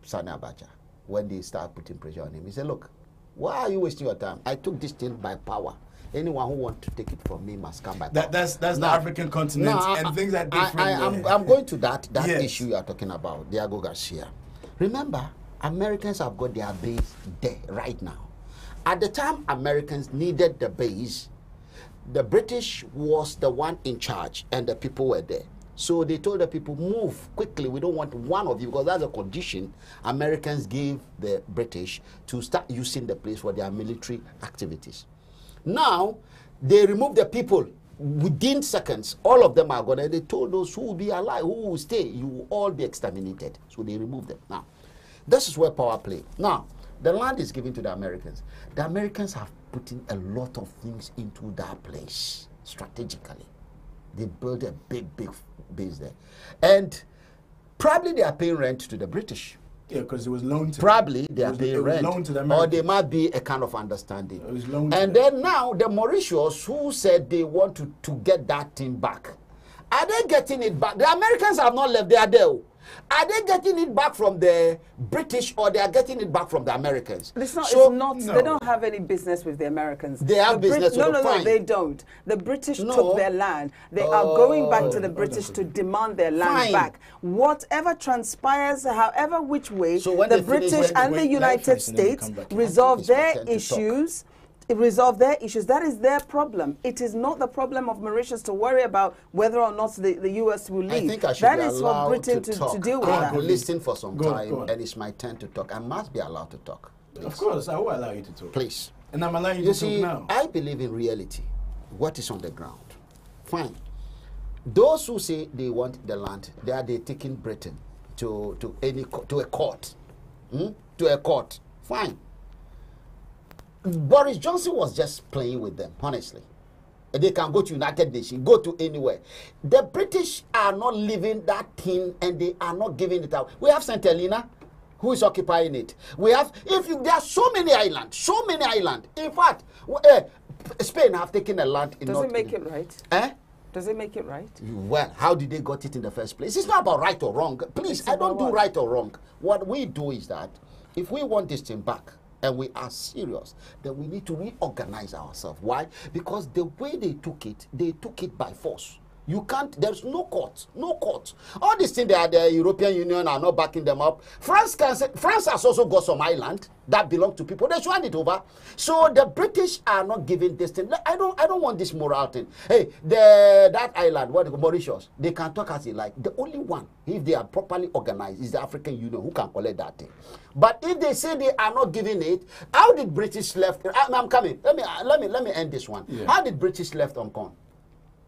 S1: Sani Abacha, when they started putting pressure on him, he said, look, why are you wasting your time? I took this thing by power. Anyone who wants to take it from me must come by power.
S2: That's the African continent, and things are different.
S1: I'm going to that
S2: yes.
S1: issue you are talking about, Diego Garcia. Remember, Americans have got their base there right now. At the time Americans needed the base, the British was the one in charge and the people were there. So they told the people, move quickly, we don't want one of you, because that's a condition Americans gave the British to start using the place for their military activities. Now, they removed the people within seconds. All of them are gone, and they told those who will be alive, who will stay, you will all be exterminated. So they removed them. Now, this is where power plays. Now, the land is given to the Americans. The Americans have put in a lot of things into that place strategically. They built a big base there. And probably they are paying rent to the British.
S2: Yeah, because it was loaned to
S1: Probably they are paying rent.
S2: Loaned to the
S1: or there might be a kind of understanding.
S2: It was loaned
S1: and
S2: to
S1: then now the Mauritius who said they want to get that thing back. Are they getting it back? The Americans have not left, they are there. Are they getting it back from the British or they are getting it back from the Americans?
S14: It's not,
S1: No.
S14: they don't have any business with the Americans.
S1: They have business with
S14: No,
S1: fine.
S14: they don't. The British took their land. They are going back to the British to demand their land back. Whatever transpires, however which way, the British and the United States resolve their issues. Resolve their issues. That is their problem. It is not the problem of Mauritius to worry about whether or not the U.S. will leave.
S1: I think I should
S14: that
S1: be
S14: is for Britain to deal with that.
S1: Listen for some time, and it's my turn to talk. I must be allowed to talk. Please.
S2: Of course, I will allow you to talk.
S1: Please.
S2: And I'm allowing you to talk now.
S1: I believe in reality. What is on the ground? Fine. Those who say they want the land, they're taking Britain to a court. To a court. Fine. Boris Johnson was just playing with them, honestly. They can go to United Nations, go to anywhere. The British are not leaving that thing and they are not giving it out. We have St. Helena, who is occupying it. We have, there are so many islands. In fact, Spain have taken a land in
S14: Does it make it right? Does it make it right?
S1: Well, how did they got it in the first place? It's not about right or wrong. Please, I don't do right or wrong. What we do is that if we want this thing back, and we are serious, then we need to reorganize ourselves. Why? Because the way they took it by force. You can't, there's no court. All these things, the European Union are not backing them up. France has also got some island that belong to people. They should hand it over. So the British are not giving this thing. I don't want this moral thing. Hey, that island, Mauritius, they can talk as they like. The only one, if they are properly organized, is the African Union who can collect that thing. But if they say they are not giving it, how did British left? I'm coming. Let me end this one. Yeah. How did British left Hong Kong?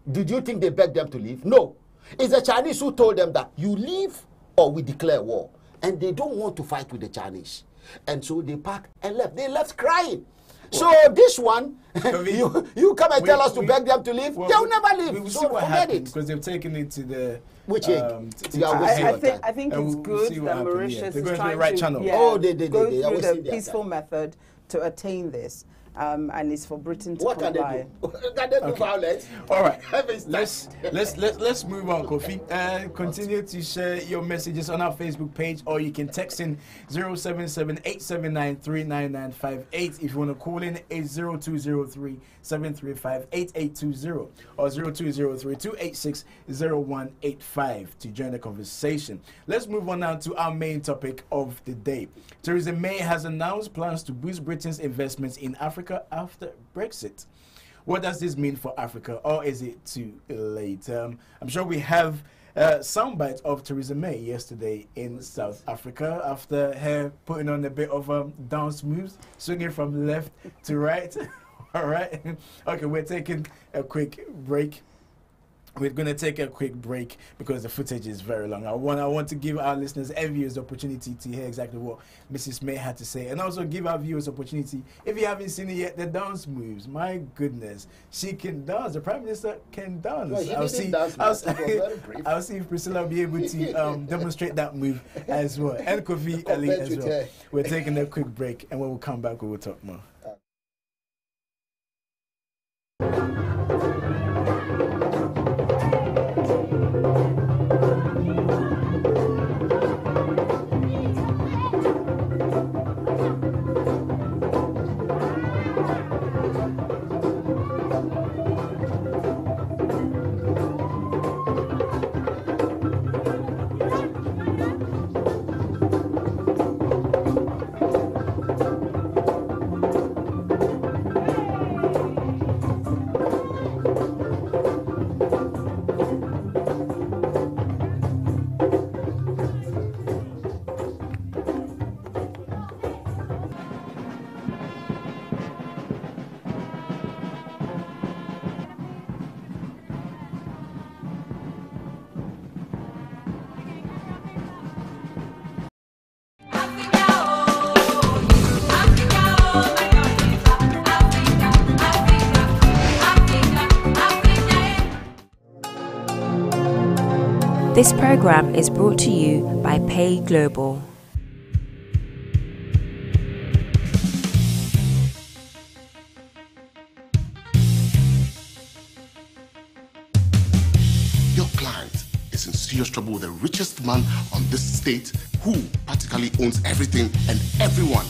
S1: Did you think they begged them to leave? No. It's the Chinese who told them that you leave or we declare war. And they don't want to fight with the Chinese. And so they packed and left. They left crying. So this one, you come and tell us to beg them to leave, they'll never leave.
S2: We'll
S1: so
S2: see what
S1: forget
S2: happens,
S1: it.
S2: because they've taken it to the...
S1: Which
S14: I think it's good that Mauritius is trying to go through the peaceful method to attain this. and it's for Britain to
S1: what
S14: comply.
S1: Can they do violence?
S2: All right. let's move on, Kofi. Continue to share your messages on our Facebook page, or you can text in 077-879-39958. If you want to call in, it's 0203-735-8820 or 0203-286-0185 to join the conversation. Let's move on now to our main topic of the day. Theresa May has announced plans to boost Britain's investments in Africa after Brexit. What does this mean for Africa, or is it too late? I'm sure we have some bites of Theresa May yesterday in South Africa after her putting on a bit of dance moves, swinging from left to right. All right. Okay, we're taking a quick break. We're going to take a quick break because the footage is very long. I want to give our listeners and viewers the opportunity to hear exactly what Mrs. May had to say, and also give our viewers opportunity, if you haven't seen it yet, the dance moves. My goodness, she can dance. The Prime Minister can dance.
S1: No,
S2: I'll see if Priscilla will be able to demonstrate that move as well. And Kofi Ali as well. We're taking a quick break, and when we come back, we will talk more.
S5: This program is brought to you by Pay Global.
S8: Your client is in serious trouble with the richest man on this state who practically owns everything and everyone.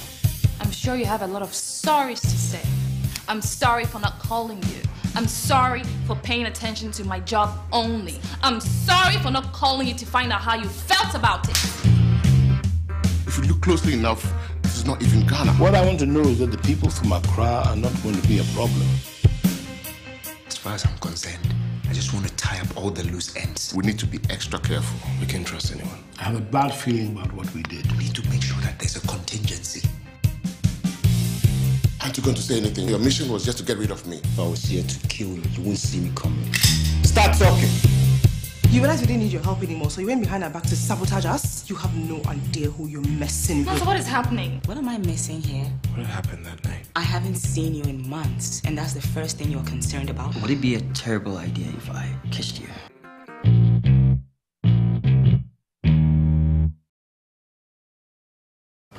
S7: I'm sure you have a lot of sorries to say. I'm sorry for not calling you. I'm sorry for paying attention to my job only. I'm sorry for not calling you to find out how you felt about it.
S8: If you look closely enough, this is not even Ghana.
S19: What I want to know is that the people from Accra are not going to be a problem.
S4: As far as I'm concerned, I just want to tie up all the loose ends.
S8: We need to be extra careful.
S19: We can't trust anyone. I have a bad feeling about what we did.
S4: We need to make sure that there's a contingency.
S8: Aren't you going to say anything? Your mission was just to get rid of me.
S11: If I was here to kill you, you wouldn't see me coming.
S8: Start talking.
S3: You realize we didn't need your help anymore, so you went behind our back to sabotage us? You have no idea who you're messing with.
S7: So what is happening?
S10: What am I missing here?
S19: What happened that night?
S10: I haven't seen you in months, and that's the first thing you're concerned about?
S11: Would it be a terrible idea if I kissed you?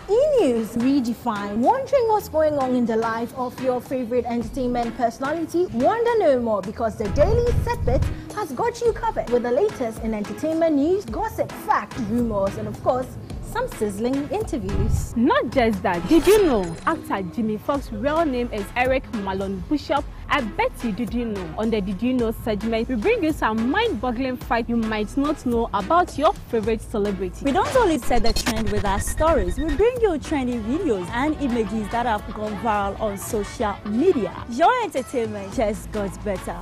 S6: E-News Redefined. Wondering what's going on in the life of your favorite entertainment personality? Wonder no more, because the Daily Setbit has got you covered with the latest in entertainment news, gossip, fact, rumors, and of course, some sizzling interviews.
S9: Not just that, did you know actor Jimmy Fox's real name is Eric Malone Bishop? I bet you didn't know. On the Did You Know segment, we bring you some mind-boggling facts you might not know about your favorite celebrity.
S24: We don't only set the trend with our stories, we bring you trendy videos and images that have gone viral on social media. Your entertainment just got better.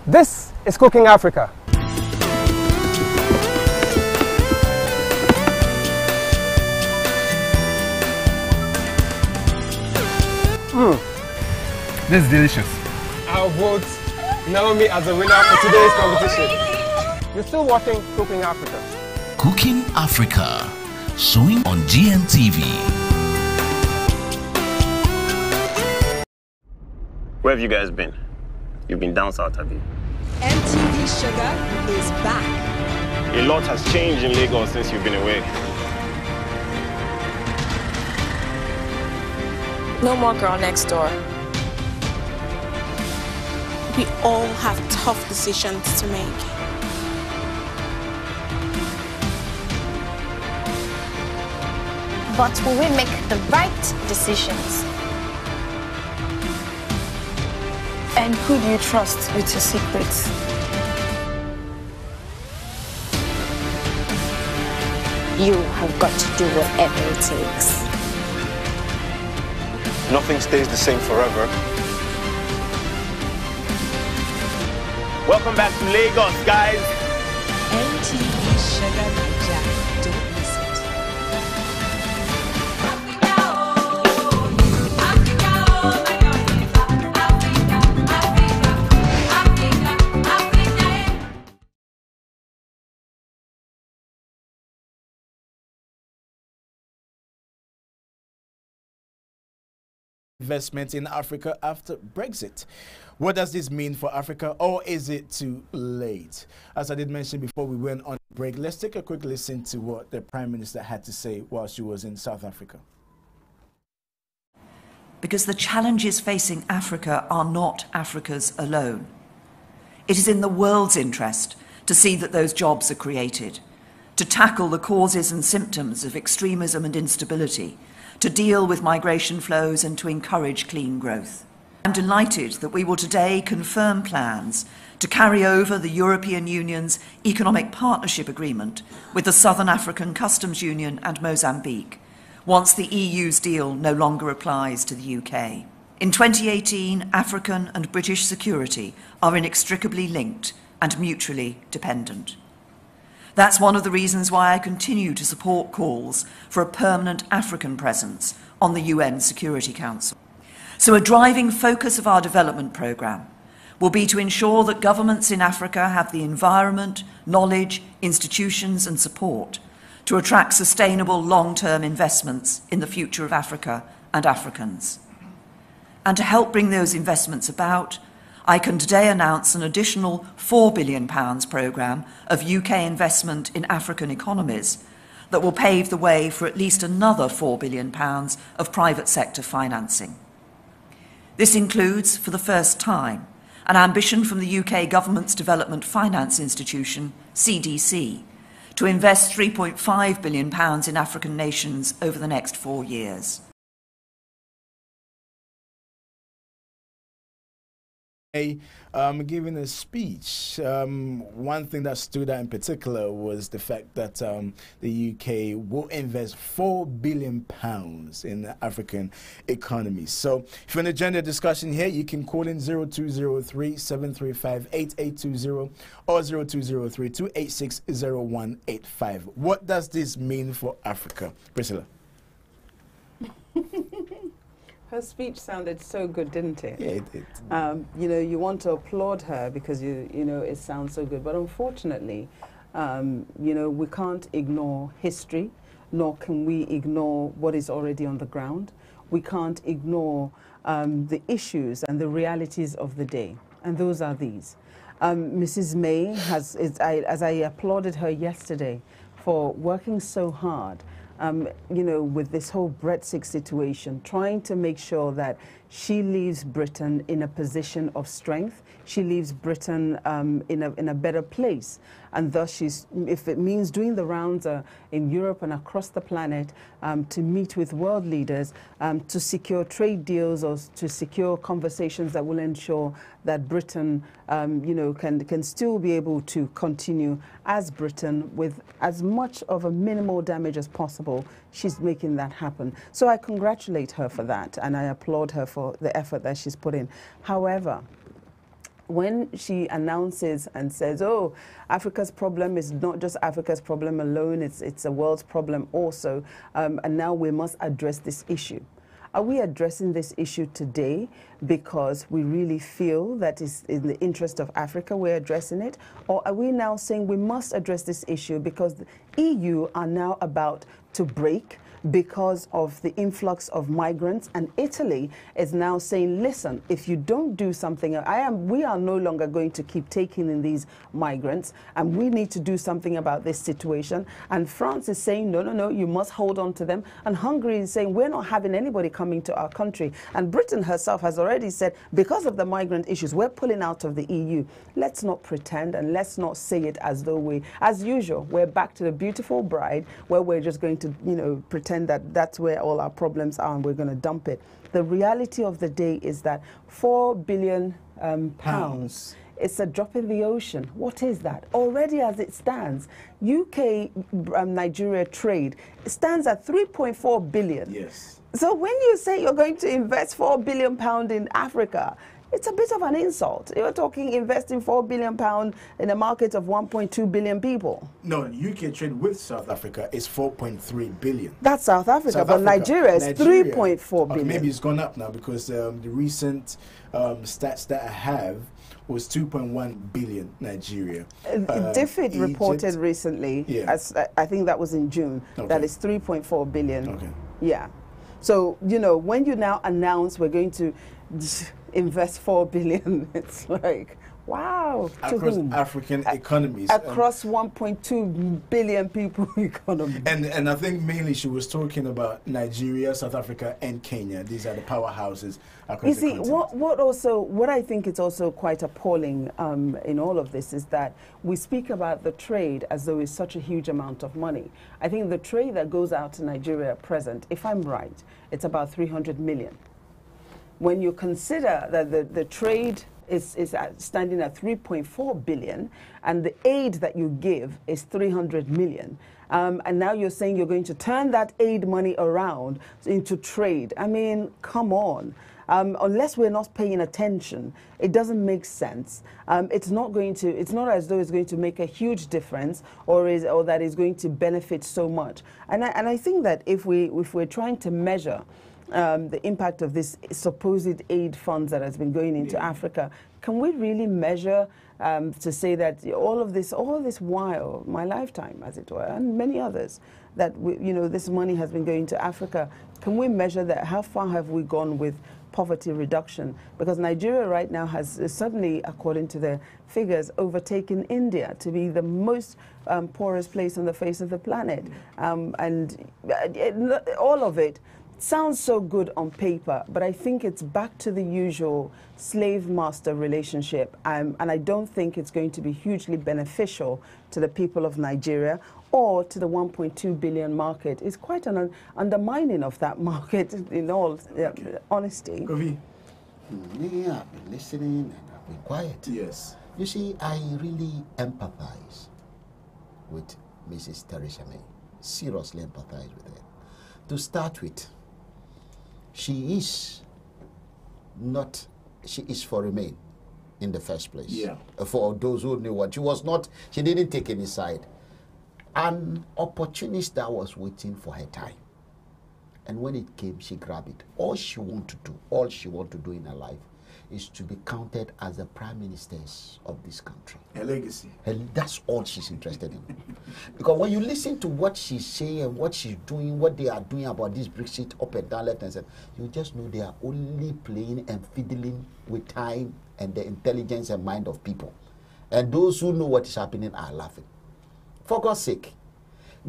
S25: This is Cooking Africa. This is delicious. I'll vote Naomi as a winner for today's competition. You're still watching Cooking Africa.
S26: Cooking Africa, showing on GNTV.
S19: Where have you guys been? You've been down south, have you?
S20: MTV Sugar is back.
S19: A lot has changed in Lagos since you've been away.
S22: No more girl next door. We all have tough decisions to make.
S23: But will we make the right decisions?
S21: And who do you trust with your secrets?
S23: You have got to do whatever it takes.
S12: Nothing stays the same forever.
S13: Welcome back to Lagos, guys.
S20: NTV Sugar Naija. Don't miss it.
S2: Investment in Africa after Brexit. What does this mean for Africa, or is it too late? As I did mention before we went on break, let's take a quick listen to what the Prime Minister had to say while she was in South Africa.
S15: Because the challenges facing Africa are not Africa's alone. It is in the world's interest to see that those jobs are created, to tackle the causes and symptoms of extremism and instability, to deal with migration flows and to encourage clean growth. I'm delighted that we will today confirm plans to carry over the European Union's Economic Partnership Agreement with the Southern African Customs Union and Mozambique, once the EU's deal no longer applies to the UK. In 2018, African and British security are inextricably linked and mutually dependent. That's one of the reasons why I continue to support calls for a permanent African presence on the UN Security Council. So a driving focus of our development programme will be to ensure that governments in Africa have the environment, knowledge, institutions and support to attract sustainable long-term investments in the future of Africa and Africans. And to help bring those investments about, I can today announce an additional £4 billion programme of UK investment in African economies that will pave the way for at least another £4 billion of private sector financing. This includes, for the first time, an ambition from the UK Government's Development Finance Institution, CDC, to invest £3.5 billion in African nations over the next 4 years.
S2: Giving a speech, one thing that stood out in particular was the fact that the UK will invest £4 billion in African economies. So if you're in a gender discussion here, you can call in 0203-735-8820 or 0203-286-0185. What does this mean for Africa? Priscilla.
S14: Her speech sounded so good, didn't it?
S2: Yeah, it did.
S14: You know, you want to applaud her because you know it sounds so good. But unfortunately, you know, we can't ignore history, nor can we ignore what is already on the ground. We can't ignore the issues and the realities of the day, and those are these. Mrs. May has, as I applauded her yesterday for working so hard. You know, with this whole Brexit situation, trying to make sure that she leaves Britain in a position of strength. She leaves Britain in a better place. And thus, if it means doing the rounds in Europe and across the planet to meet with world leaders, to secure trade deals or to secure conversations that will ensure that Britain, you know, can still be able to continue as Britain with as much of a minimal damage as possible, she's making that happen. So I congratulate her for that, and I applaud her for the effort that she's put in. However, when she announces and says, oh, Africa's problem is not just Africa's problem alone, it's a world's problem also, and now we must address this issue. Are we addressing this issue today because we really feel that it's in the interest of Africa we're addressing it? Or are we now saying we must address this issue because the EU are now about to break, because of the influx of migrants. And Italy is now saying, listen, if you don't do something, we are no longer going to keep taking in these migrants, and we need to do something about this situation. And France is saying, no, no, no, you must hold on to them. And Hungary is saying, we're not having anybody coming to our country. And Britain herself has already said, because of the migrant issues, we're pulling out of the EU. Let's not pretend, and let's not say it as though as usual, we're back to the beautiful bride, where we're just going to, pretend that that's where all our problems are and we're going to dump it. The reality of the day is that 4 billion pounds, it's a drop in the ocean. What is that? Already as it stands, UK-Nigeria trade stands at 3.4 billion.
S2: Yes.
S14: So when you say you're going to invest 4 billion pounds in Africa, it's a bit of an insult. You're talking investing 4 billion pounds in a market of 1.2 billion people.
S2: No, UK trade with South Africa is 4.3 billion.
S14: That's South Africa, but Nigeria is 3.4 billion.
S2: Okay, maybe it's gone up now because the recent stats that I have was 2.1 billion Nigeria.
S14: DFID reported recently, as I think that was in June, that it's 3.4 billion.
S2: Okay.
S14: Yeah. So, when you now announce we're going to invest 4 billion, it's like, wow.
S2: Across African economies.
S14: Across 1.2 billion people economy.
S2: And I think mainly she was talking about Nigeria, South Africa, and Kenya. These are the powerhouses across the continent.
S14: What I think is also quite appalling in all of this is that we speak about the trade as though it's such a huge amount of money. I think the trade that goes out to Nigeria at present, if I'm right, it's about 300 million. When you consider that the trade is standing at 3.4 billion and the aid that you give is 300 million, and now you're saying you're going to turn that aid money around into trade. I mean, come on. Unless we're not paying attention, it doesn't make sense. It's not as though it's going to make a huge difference or that it's going to benefit so much. And I think that if we're trying to measure the impact of this supposed aid funds that has been going into Africa, can we really measure to say that all this while, my lifetime, as it were, and many others, that this money has been going to Africa? Can we measure that? How far have we gone with poverty reduction? Because Nigeria right now has suddenly, according to the figures, overtaken India to be the most poorest place on the face of the planet. And all of it sounds so good on paper, but I think it's back to the usual slave-master relationship, and I don't think it's going to be hugely beneficial to the people of Nigeria or to the 1.2 billion market. It's quite an undermining of that market, in all honesty.
S2: Kofi?
S1: Yeah, I've been listening and I've been quiet.
S2: Yes.
S1: You see, I really empathize with Mrs. Theresa May. Seriously empathize with her. To start with, she is for Remain in the first place.
S2: Yeah.
S1: For those who knew what she didn't take any side. An opportunist that was waiting for her time. And when it came, she grabbed it. All she wants to do in her life is to be counted as the prime ministers of this country.
S2: Her legacy.
S1: That's all she's interested in. Because when you listen to what she's saying and what she's doing, what they are doing about this Brexit up and down, left and center, you just know they are only playing and fiddling with time and the intelligence and mind of people. And those who know what is happening are laughing. For God's sake,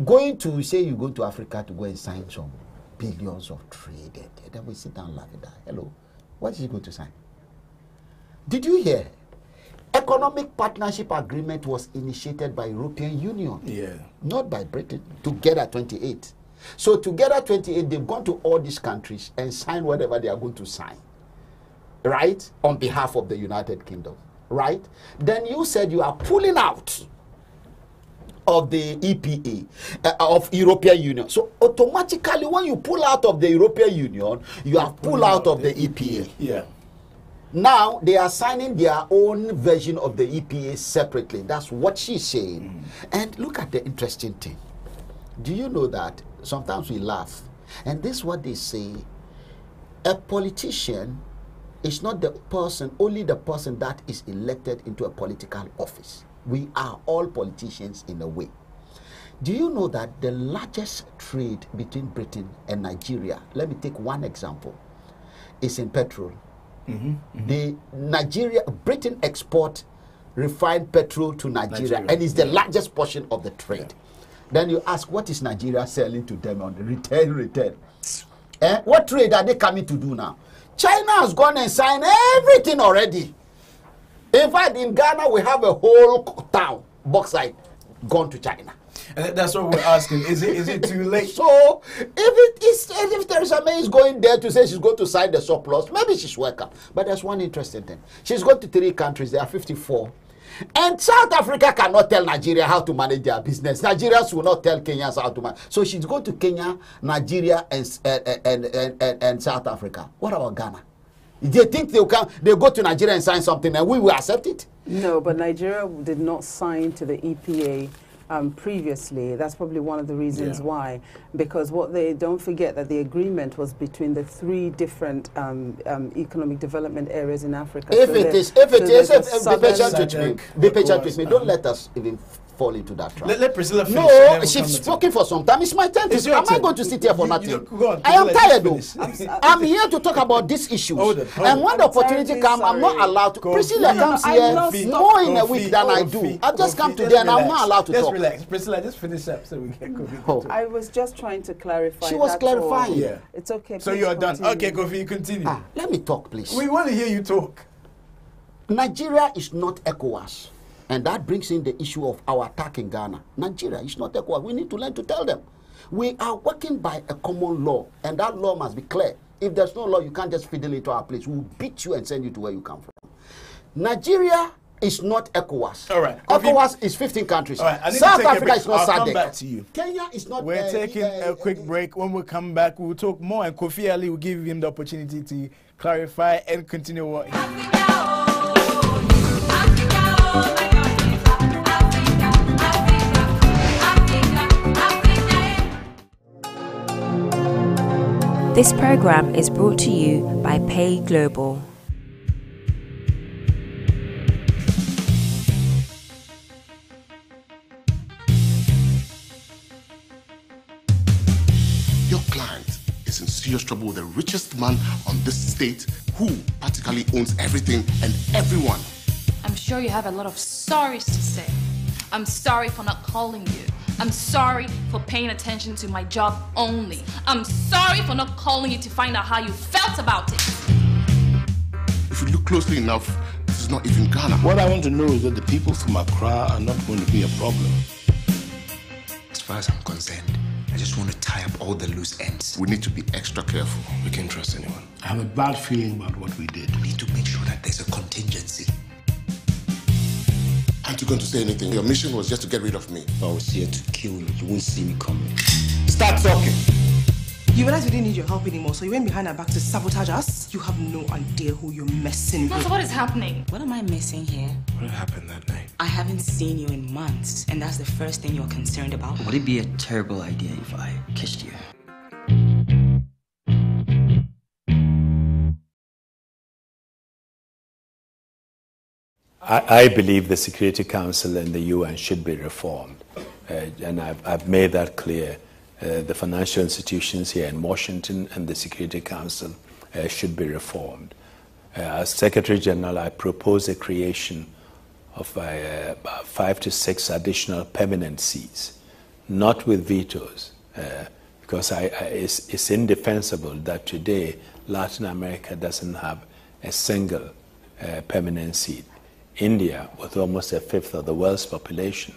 S1: going to say you go to Africa to go and sign some billions of trade, and then we sit down and laugh at that. Hello, what is he going to sign? Did you hear? Economic partnership agreement was initiated by European Union, not by Britain. Together 28. So together 28, they've gone to all these countries and signed whatever they are going to sign, right? On behalf of the United Kingdom, right? Then you said you are pulling out of the EPA, of European Union. So automatically, when you pull out of the European Union, you have pulled out of the EPA.
S2: Yeah.
S1: Now they are signing their own version of the EPA separately. That's what she's saying. And look at the interesting thing. Do you know that sometimes we laugh, and this is what they say: a politician is not the person, only the person that is elected into a political office. We are all politicians in a way. Do you know that the largest trade between Britain and Nigeria, let me take one example, is in petrol. Britain export refined petrol to Nigeria. And it's the largest portion of the trade. Then you ask, what is Nigeria selling to them on the return? What trade are they coming to do now? China has gone and signed everything already. In fact, in Ghana, we have a whole town, bauxite, gone to China.
S2: And that's what we're asking. Is it too late?
S1: So, if Theresa May is going there to say she's going to sign the surplus, maybe she's welcome. But there's one interesting thing. She's going to 3 countries. There are 54. And South Africa cannot tell Nigeria how to manage their business. Nigerians will not tell Kenyans how to manage. So she's going to Kenya, Nigeria, and South Africa. What about Ghana? They think they go to Nigeria and sign something and we will accept it?
S14: No, but Nigeria did not sign to the EPA previously. That's probably one of the reasons why. Because don't forget that the agreement was between the 3 different economic development areas in Africa.
S1: Be patient with me. Don't let us even fall into that trap.
S2: Let Priscilla finish.
S1: No, she's spoken for some time. It's my turn. Am I going to sit here for nothing? I am tired though. I'm here to talk about these issues. And when the opportunity comes, I'm not allowed to. Priscilla comes here more in a week than I do. I just come today and I'm not allowed to talk.
S2: Relax. Priscilla, just finish up so we can Kofi.
S14: I was just trying to clarify.
S1: She was clarifying.
S14: Yeah. It's okay.
S2: So you are done. Okay, Kofi, continue.
S1: Let me talk, please.
S2: We want to hear you talk.
S1: Nigeria is not ECOWAS. And that brings in the issue of our attack in Ghana. Nigeria is not ECOWAS. We need to learn to tell them. We are working by a common law, and that law must be clear. If there's no law, you can't just fiddle into our place. We'll beat you and send you to where you come from. Nigeria is not ECOWAS.
S2: All right.
S1: ECOWAS is 15 countries.
S2: All right.
S1: South Africa is not SADC.
S2: I'll come back to you.
S1: Kenya is not.
S2: We're taking a quick break. When we come back, we'll talk more, and Kofi Ali will give him the opportunity to clarify and continue what
S4: This program is brought to you by Pay Global.
S8: Your client is in serious trouble with the richest man on this state who practically owns everything and everyone.
S7: I'm sure you have a lot of sorries to say. I'm sorry for not calling you. I'm sorry for paying attention to my job only. I'm sorry for not calling you to find out how you felt about it.
S8: If you look closely enough, this is not even Ghana.
S19: What I want to know is that the people from Accra are not going to be a problem.
S5: As far as I'm concerned, I just want to tie up all the loose ends.
S8: We need to be extra careful.
S19: We can't trust anyone. I have a bad feeling about what we did.
S5: We need to make sure that there's a contingency.
S8: Aren't you going to say anything? Your mission was just to get rid of me.
S11: If I was here to kill you, you wouldn't see me coming.
S5: Start talking.
S3: You realize we didn't need your help anymore, so you went behind our back to sabotage us? You have no idea who you're messing with.
S7: So what is happening?
S10: What am I missing here?
S19: What happened that night?
S10: I haven't seen you in months, and that's the first thing you're concerned about?
S11: Would it be a terrible idea if I kissed you?
S13: I believe the Security Council and the UN should be reformed, and I've made that clear. The financial institutions here in Washington and the Security Council should be reformed. As Secretary General, I propose the creation of 5 to 6 additional permanent seats, not with vetoes, because it's indefensible that today Latin America doesn't have a single permanent seat. India, with almost a fifth of the world's population,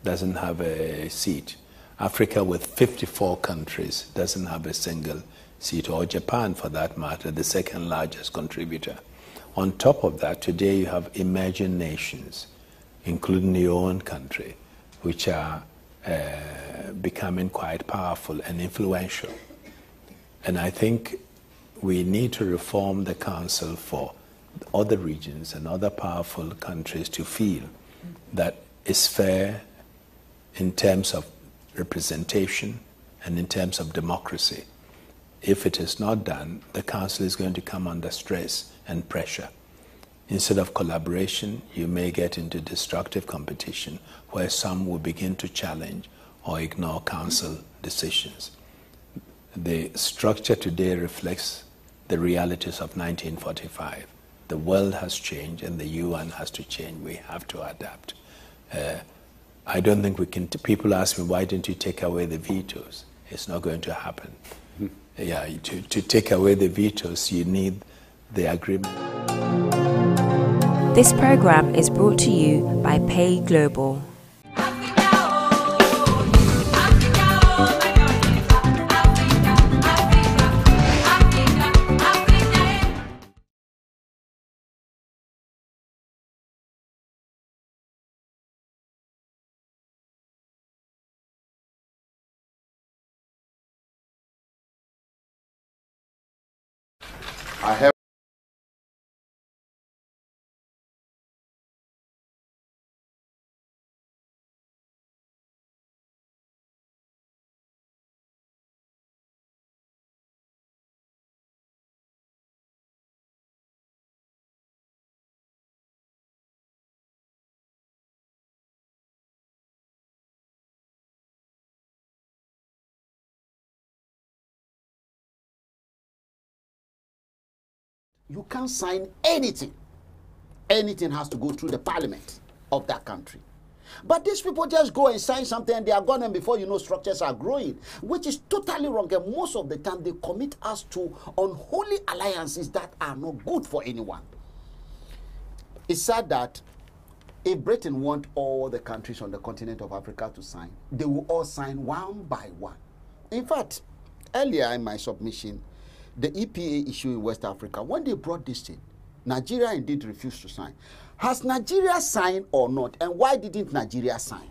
S13: doesn't have a seat. Africa, with 54 countries, doesn't have a single seat, or Japan, for that matter, the second largest contributor. On top of that, today you have emerging nations, including your own country, which are becoming quite powerful and influential. And I think we need to reform the Council for other regions and other powerful countries to feel that it's fair in terms of representation and in terms of democracy. If it is not done, the Council is going to come under stress and pressure. Instead of collaboration, you may get into destructive competition where some will begin to challenge or ignore council decisions. The structure today reflects the realities of 1945. The world has changed and the UN has to change. We have to adapt. I don't think we can. People ask me, why didn't you take away the vetoes? It's not going to happen. Yeah, to take away the vetoes, you need the agreement.
S4: This program is brought to you by Pay Global.
S1: I have you can't sign anything. Anything has to go through the parliament of that country. But these people just go and sign something and they are gone, and before you know, structures are growing, which is totally wrong. And most of the time they commit us to unholy alliances that are not good for anyone. It's sad that if Britain want all the countries on the continent of Africa to sign, they will all sign one by one. In fact, earlier in my submission, the EPA issue in West Africa, when they brought this in, Nigeria indeed refused to sign. Has Nigeria signed or not? And why didn't Nigeria sign?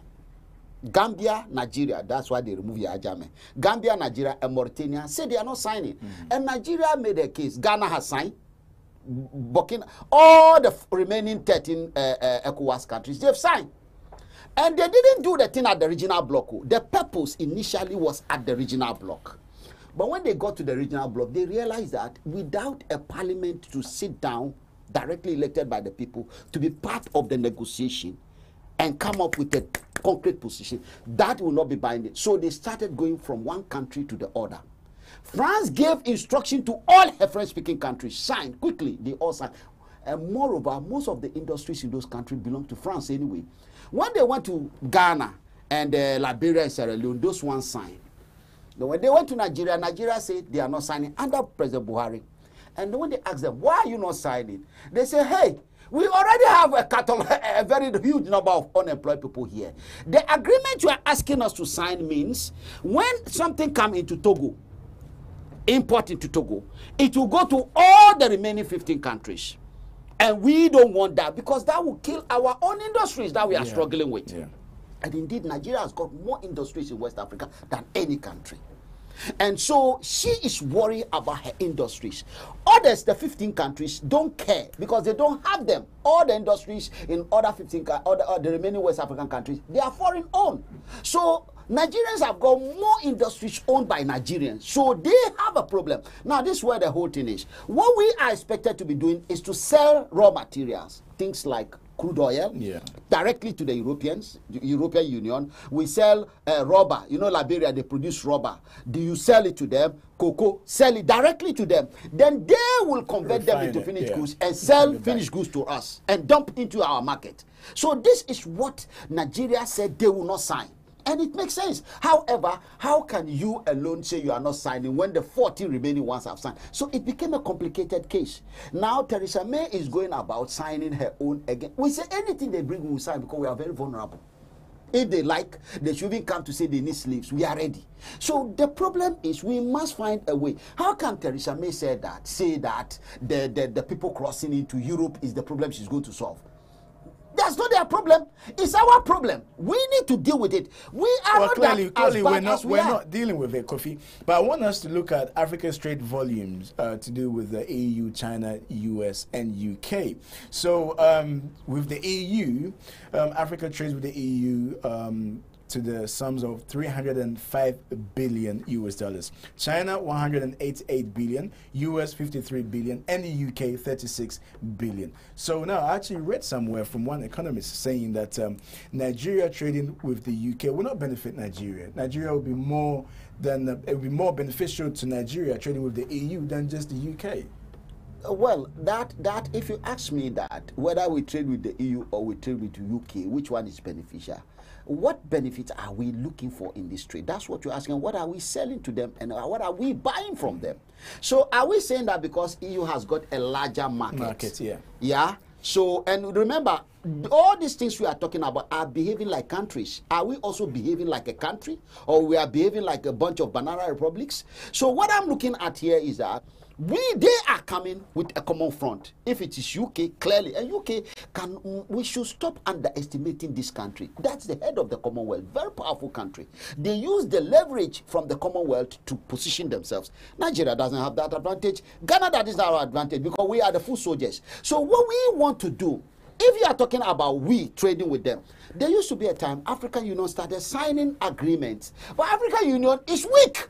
S1: Gambia, Nigeria, that's why they removed Yajame. Gambia, Nigeria, and Mauritania say they are not signing. And Nigeria made a case. Ghana has signed. Burkina, all the remaining 13 ECOWAS countries, they've signed. And they didn't do the thing at the regional bloc. The purpose initially was at the regional bloc. But when they got to the regional bloc, they realized that without a parliament to sit down, directly elected by the people, to be part of the negotiation and come up with a concrete position, that will not be binding. So they started going from one country to the other. France gave instruction to all her French-speaking countries, sign quickly, they all signed. And moreover, most of the industries in those countries belong to France anyway. When they went to Ghana and Liberia and Sierra Leone, those ones signed. When they went to Nigeria, Nigeria said they are not signing under President Buhari. And when they asked them, why are you not signing? They say, hey, we already have a very huge number of unemployed people here. The agreement you are asking us to sign means when something comes into Togo, import into Togo, it will go to all the remaining 15 countries. And we don't want that because that will kill our own industries that we are struggling with. And indeed, Nigeria has got more industries in West Africa than any country. And so she is worried about her industries. Others, the 15 countries, don't care because they don't have them. All the industries in other 15, the remaining West African countries, they are foreign owned. So Nigerians have got more industries owned by Nigerians. So they have a problem. Now, this is where the whole thing is. What we are expected to be doing is to sell raw materials, things like crude oil, directly to the Europeans, the European Union. We sell rubber. You know, Liberia, they produce rubber. Do you sell it to them? Cocoa, sell it directly to them. Then they will convert them into finished goods and sell finished goods to us and dump into our market. So this is what Nigeria said they will not sign. And it makes sense. However, how can you alone say you are not signing when the 40 remaining ones have signed? So it became a complicated case. Now, Theresa May is going about signing her own again. We say anything they bring, we will sign because we are very vulnerable. If they like, they should even come to say they need slaves. We are ready. So the problem is we must find a way. How can Theresa May say that the people crossing into Europe is the problem she's going to solve? That's not their problem. It's our problem. We need to deal with it. We are not
S2: clearly we're
S1: not
S2: dealing with it, Kofi. But I want us to look at Africa's trade volumes to do with the EU, China, US, and UK. So with the EU, Africa trades with the EU to the sums of 305 billion US dollars. China 188 billion, US 53 billion, and the UK 36 billion. So now I actually read somewhere from one economist saying that Nigeria trading with the UK will not benefit Nigeria. Nigeria will be more than it will be more beneficial to Nigeria trading with the EU than just the UK.
S1: Well, that if you ask me that, whether we trade with the EU or we trade with the UK, which one is beneficial? What benefits are we looking for in this trade? That's what you're asking. What are we selling to them and what are we buying from them? So are we saying that because EU has got a larger market?
S2: Yeah.
S1: Yeah. So, and remember, all these things we are talking about are behaving like countries. Are we also behaving like a country? Or we are behaving like a bunch of banana republics? So what I'm looking at here is that they are coming with a common front. If it is UK, clearly, and UK we should stop underestimating this country. That's the head of the Commonwealth, very powerful country. They use the leverage from the Commonwealth to position themselves. Nigeria doesn't have that advantage. Ghana, that is our advantage because we are the full soldiers. So what we want to do, if you are talking about we trading with them, there used to be a time African Union started signing agreements, but African Union is weak.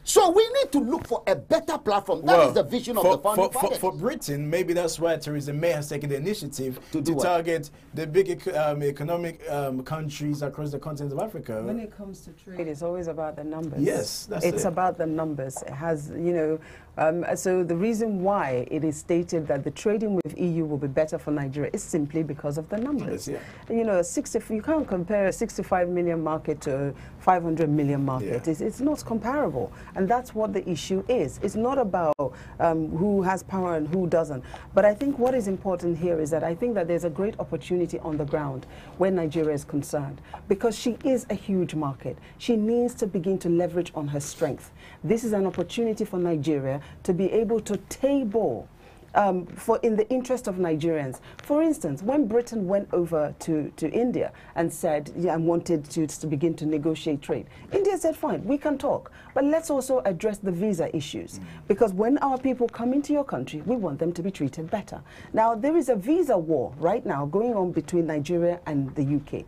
S1: So we need to look for a better platform. That is the vision of the founding fathers.
S2: For Britain, maybe that's why Theresa May has taken the initiative to target the big economic countries across the continent of Africa.
S14: When it comes to trade, it's always about the numbers.
S2: Yes,
S14: it's about the numbers. It has, you know, so the reason why it is stated that the trading with EU will be better for Nigeria is simply because of the numbers.
S2: Yeah.
S14: You know, you can't compare a 65 million market to a 500 million market. Yeah. It's not comparable. And that's what the issue is. It's not about who has power and who doesn't. But I think what is important here is that I think that there's a great opportunity on the ground where Nigeria is concerned, because she is a huge market. She needs to begin to leverage on her strength. This is an opportunity for Nigeria to be able to table in the interest of Nigerians. For instance, when Britain went over to India and said, yeah, I wanted to begin to negotiate trade, India said, fine, we can talk, but let's also address the visa issues. Because when our people come into your country, we want them to be treated better. Now, there is a visa war right now going on between Nigeria and the UK,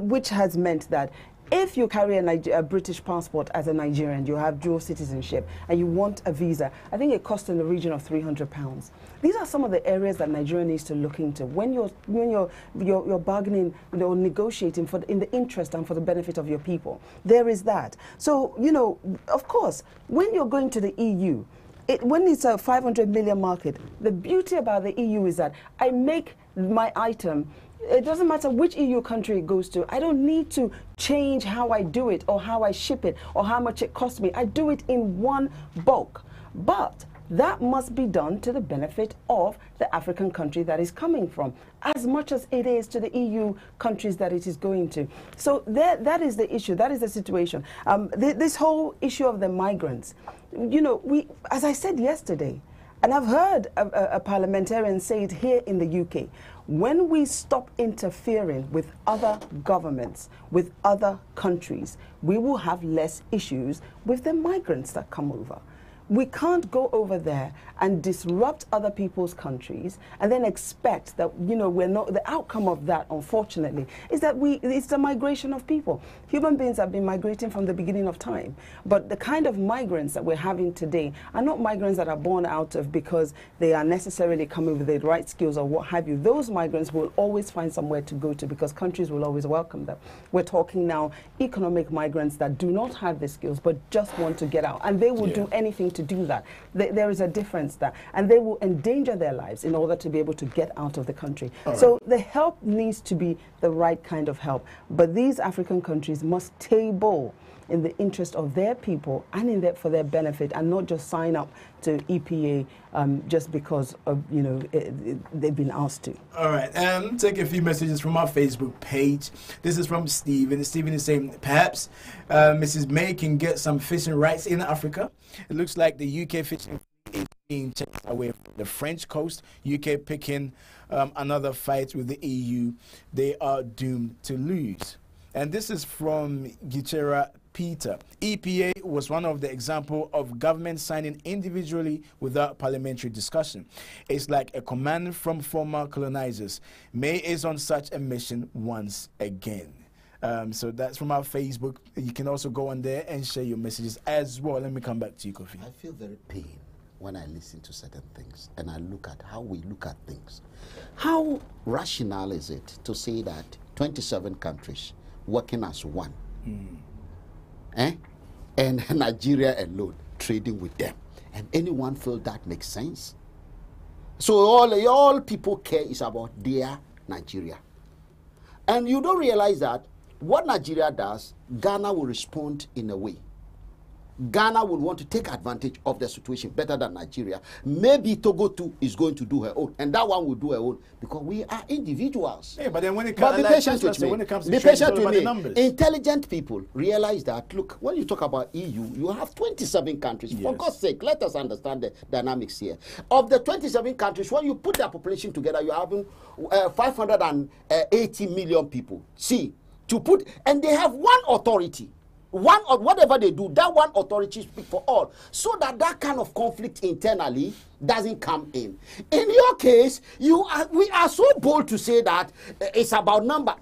S14: which has meant that if you carry a British passport as a Nigerian, you have dual citizenship, and you want a visa, I think it costs in the region of £300. These are some of the areas that Nigeria needs to look into when you're bargaining, negotiating in the interest and for the benefit of your people. There is that. So, you know, of course, when you're going to the EU, when it's a 500 million market, the beauty about the EU is that I make my item. It doesn't matter which EU country it goes to. I don't need to change how I do it or how I ship it or how much it costs me. I do it in one bulk. But that must be done to the benefit of the African country that is coming from, as much as it is to the EU countries that it is going to. So that is the issue. That is the situation. This whole issue of the migrants, you know, as I said yesterday, and I've heard a parliamentarian say it here in the UK, when we stop interfering with other governments, with other countries, we will have less issues with the migrants that come over. We can't go over there and disrupt other people's countries and then expect that, you know, we're not, the outcome of that, unfortunately, is that it's the migration of people. Human beings have been migrating from the beginning of time. But the kind of migrants that we're having today are not migrants that are born out of because they are necessarily coming with the right skills or what have you. Those migrants will always find somewhere to go to because countries will always welcome them. We're talking now economic migrants that do not have the skills but just want to get out. And they will do anything to do that. There is a difference there. And they will endanger their lives in order to be able to get out of the country. So the help needs to be the right kind of help. But these African countries must table in the interest of their people and for their benefit, and not just sign up to EPA just because of, you know, they've been asked to.
S2: All right, take a few messages from our Facebook page. This is from Stephen. Stephen is saying, perhaps Mrs. May can get some fishing rights in Africa. It looks like the UK fishing is being chased away from the French coast. UK picking another fight with the EU. They are doomed to lose. And this is from Gichera Peter. EPA was one of the examples of government signing individually without parliamentary discussion. It's like a command from former colonizers. May is on such a mission once again. So that's from our Facebook. You can also go on there and share your messages as well. Let me come back to you, Kofi.
S1: I feel very pain when I listen to certain things and I look at how we look at things. How rational is it to say that 27 countries working as one, and Nigeria alone trading with them, and anyone feel that makes sense? So all people care is about their Nigeria. And you don't realize that what Nigeria does, Ghana will respond in a way. Ghana will want to take advantage of the situation better than Nigeria. Maybe Togo too is going to do her own, and that one will do her own because we are individuals.
S2: Yeah, but then when it comes,
S1: be patient with me.
S2: When it comes to
S1: be
S2: trade,
S1: patient
S2: it's all
S1: with
S2: about the
S1: me.
S2: numbers.
S1: Intelligent people realize that. Look, when you talk about EU, you have 27 countries. For
S2: Yes.
S1: God's sake, let us understand the dynamics here. Of the 27 countries, when you put their population together, you have 580 million people. See, to put, and they have one authority. One or whatever they do, that one authority speak for all, so that kind of conflict internally doesn't come in. In your case, we are so bold to say that it's about number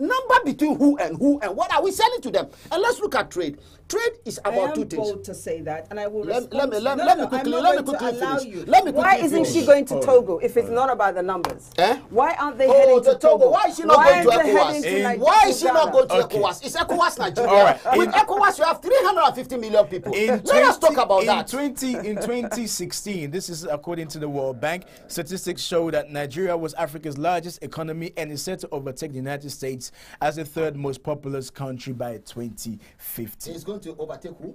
S1: between who, and what are we selling to them? And let's look at trade. Trade is about two things.
S14: Bold to say that, and I will.
S1: Let me quickly finish.
S14: Why isn't she going to Togo if it's not about the numbers? Why aren't they heading to
S1: Togo? Why is she not going to ECOWAS? Why is she not going to ECOWAS? It's ECOWAS Nigeria. With ECOWAS, you have 350 million people. Let us talk about that.
S2: In 2016, this is according to the World Bank, statistics show that Nigeria was Africa's largest economy and is set to overtake the United States as the third most populous country by 2050.
S1: It's going to overtake who?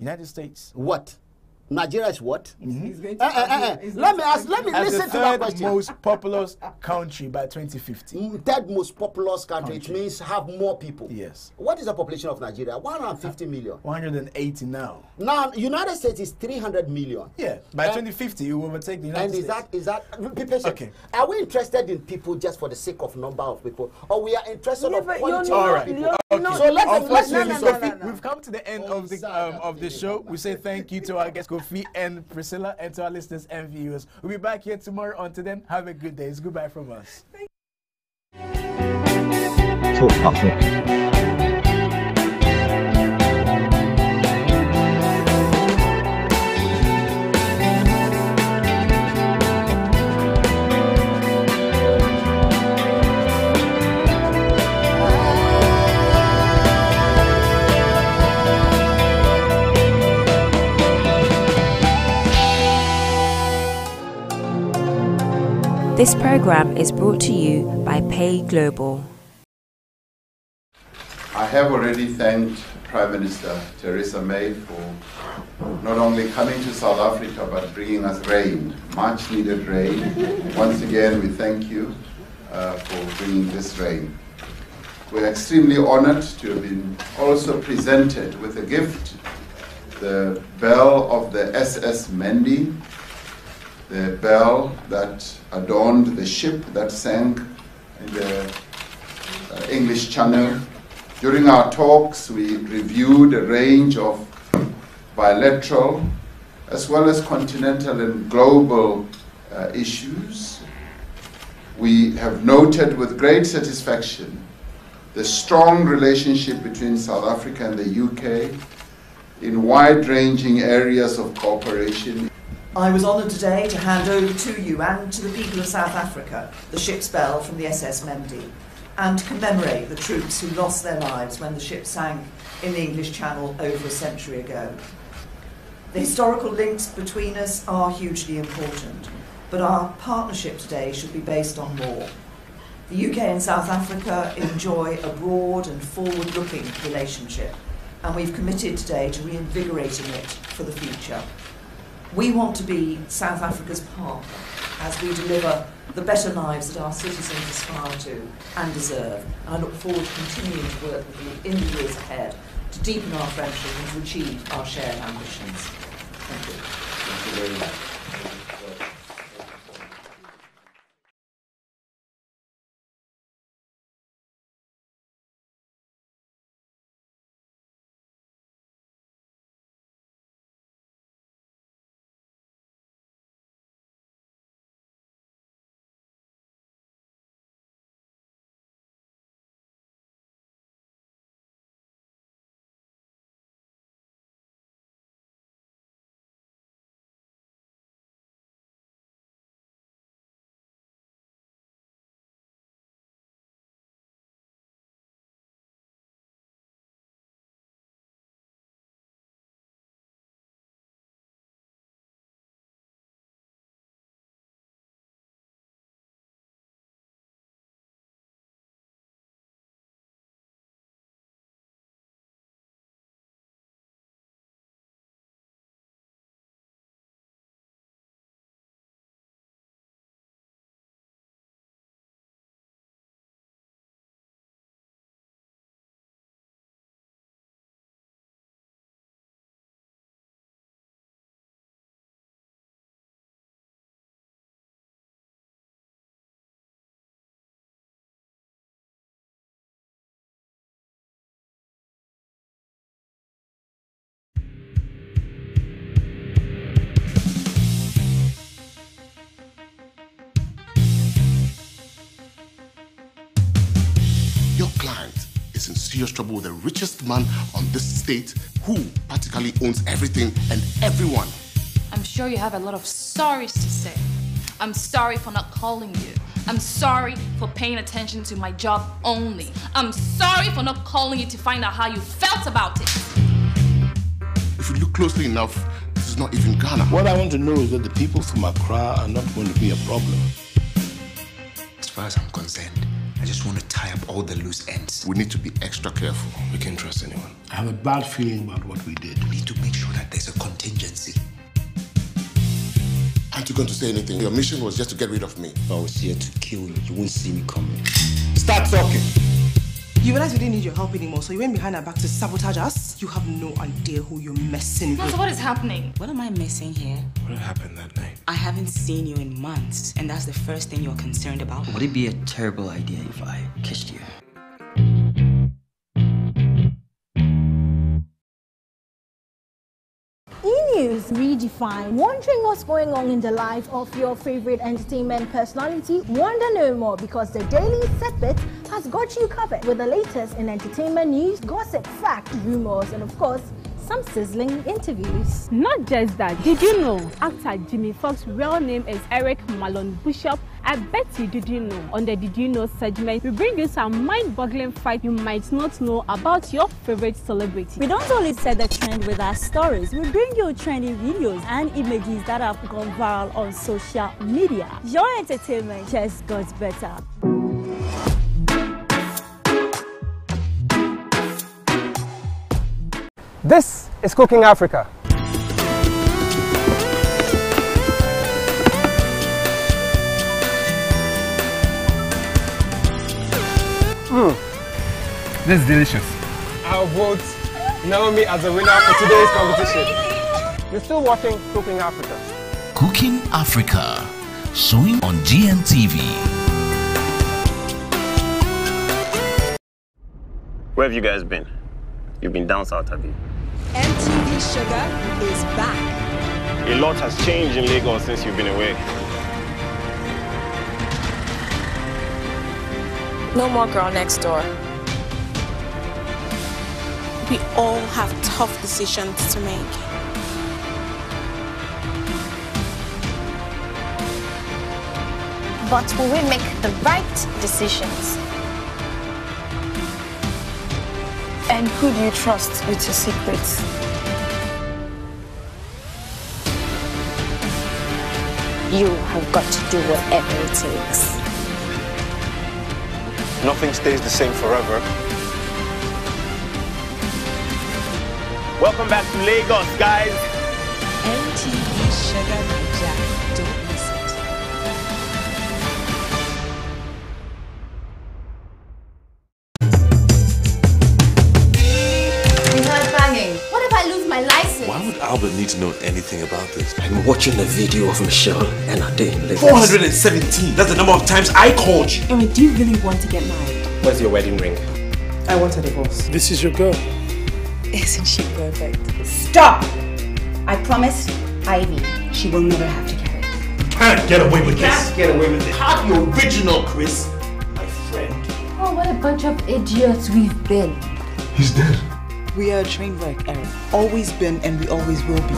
S2: United States.
S1: What? Nigeria is what?
S14: He's going
S1: Let
S14: to
S1: me listen to that question.
S2: Third most populous country by 2050.
S1: Third most populous country. It means have more people.
S2: Yes.
S1: What is the population of Nigeria? 150 million.
S2: 180 now.
S1: Now, United States is 300 million.
S2: Yeah. By 2050, it will overtake the United States.
S1: And is that be patient. Okay. Are we interested in people just for the sake of number of people, or we are interested in quality?
S2: All right.
S1: Okay. So let's
S2: we've come to the end of the show. We say thank you to our guests, Kofi and Priscilla, and to our listeners and viewers. We'll be back here tomorrow. Until then, have a good day. It's goodbye from us.
S6: Talk Africa.
S4: This program is brought to you by Pay Global.
S9: I have already thanked Prime Minister Theresa May for not only coming to South Africa but bringing us rain, much needed rain. Once again, we thank you for bringing this rain. We're extremely honored to have been also presented with a gift, the bell of the SS Mendi, the bell that adorned the ship that sank in the English Channel. During our talks, we reviewed a range of bilateral as well as continental and global issues. We have noted with great satisfaction the strong relationship between South Africa and the UK in wide-ranging areas of cooperation.
S15: I was honoured today to hand over to you and to the people of South Africa the ship's bell from the SS Mendi and commemorate the troops who lost their lives when the ship sank in the English Channel over a century ago. The historical links between us are hugely important, but our partnership today should be based on more. The UK and South Africa enjoy a broad and forward-looking relationship, and we've committed today to reinvigorating it for the future. We want to be South Africa's partner as we deliver the better lives that our citizens aspire to and deserve. And I look forward to continuing to work with you in the years ahead to deepen our friendship and to achieve our shared ambitions. Thank you.
S9: Thank you very much.
S8: serious trouble with the richest man on this state who practically owns everything and everyone.
S7: I'm sure you have a lot of sorries to say. I'm sorry for not calling you. I'm sorry for paying attention to my job only. I'm sorry for not calling you to find out how you felt about it.
S8: If you look closely enough, this is not even Ghana.
S19: What I want to know is that the people from Accra are not going to be a problem.
S5: As far as I'm concerned, I just want to tie up all the loose ends.
S8: We need to be extra careful.
S19: We can't trust anyone. I have a bad feeling about what we did.
S5: We need to make sure that there's a contingency.
S8: Aren't you going to say anything? Your mission was just to get rid of me.
S11: If I was here to kill you, you wouldn't see me coming.
S5: Start talking.
S3: You realize we didn't need your help anymore, so you went behind our back to sabotage us? You have no idea who you're messing with.
S7: So what is happening?
S10: What am I missing here?
S19: What happened that night?
S10: I haven't seen you in months, and that's the first thing you're concerned about?
S11: Would it be a terrible idea if I kissed you?
S16: E-News Redefined. Wondering what's going on in the life of your favorite entertainment personality? Wonder no more, because the Daily Setbit has got you covered with the latest in entertainment news, gossip, fact, rumors, and of course, some sizzling interviews.
S17: Not just that, did you know actor Jimmy Fox's real name is Eric Malone Bishop? I bet you didn't know. On the Did You Know segment, we bring you some mind-boggling facts you might not know about your favorite celebrity.
S18: We don't only set the trend with our stories, we bring you trending videos and images that have gone viral on social media. Your entertainment just got better.
S24: This is Cooking Africa. This is delicious. I'll vote Naomi as a winner for today's competition. You're still watching Cooking Africa.
S25: Cooking Africa, showing on GNTV.
S26: Where have you guys been? You've been down south, have you?
S20: MTV Sugar is back.
S26: A lot has changed in Lagos since you've been away.
S23: No more girl next door.
S22: We all have tough decisions to make.
S23: But will we make the right decisions?
S21: And who do you trust with your secrets?
S23: You have got to do whatever it takes.
S12: Nothing stays the same forever.
S26: Welcome back to Lagos, guys.
S20: MTV Sugar Naija. Don't miss it.
S27: We heard banging. What if I lose my license?
S12: Why would Albert need to know anything about this?
S11: I'm watching a video of Michelle and Ade in Lagos.
S12: 417! That's the number of times I called you!
S3: Amy, do you really want to get married?
S11: Where's your wedding ring?
S3: I want a divorce.
S12: This is your girl.
S21: Isn't she perfect?
S27: Stop! I promised Ivy she will never have to carry.
S12: You can't get away with this. Can't get away with it. Have the original, Chris. My friend.
S27: Oh, what a bunch of idiots we've been.
S12: He's dead.
S3: We are a train wreck, Eric. Always been and we always will be.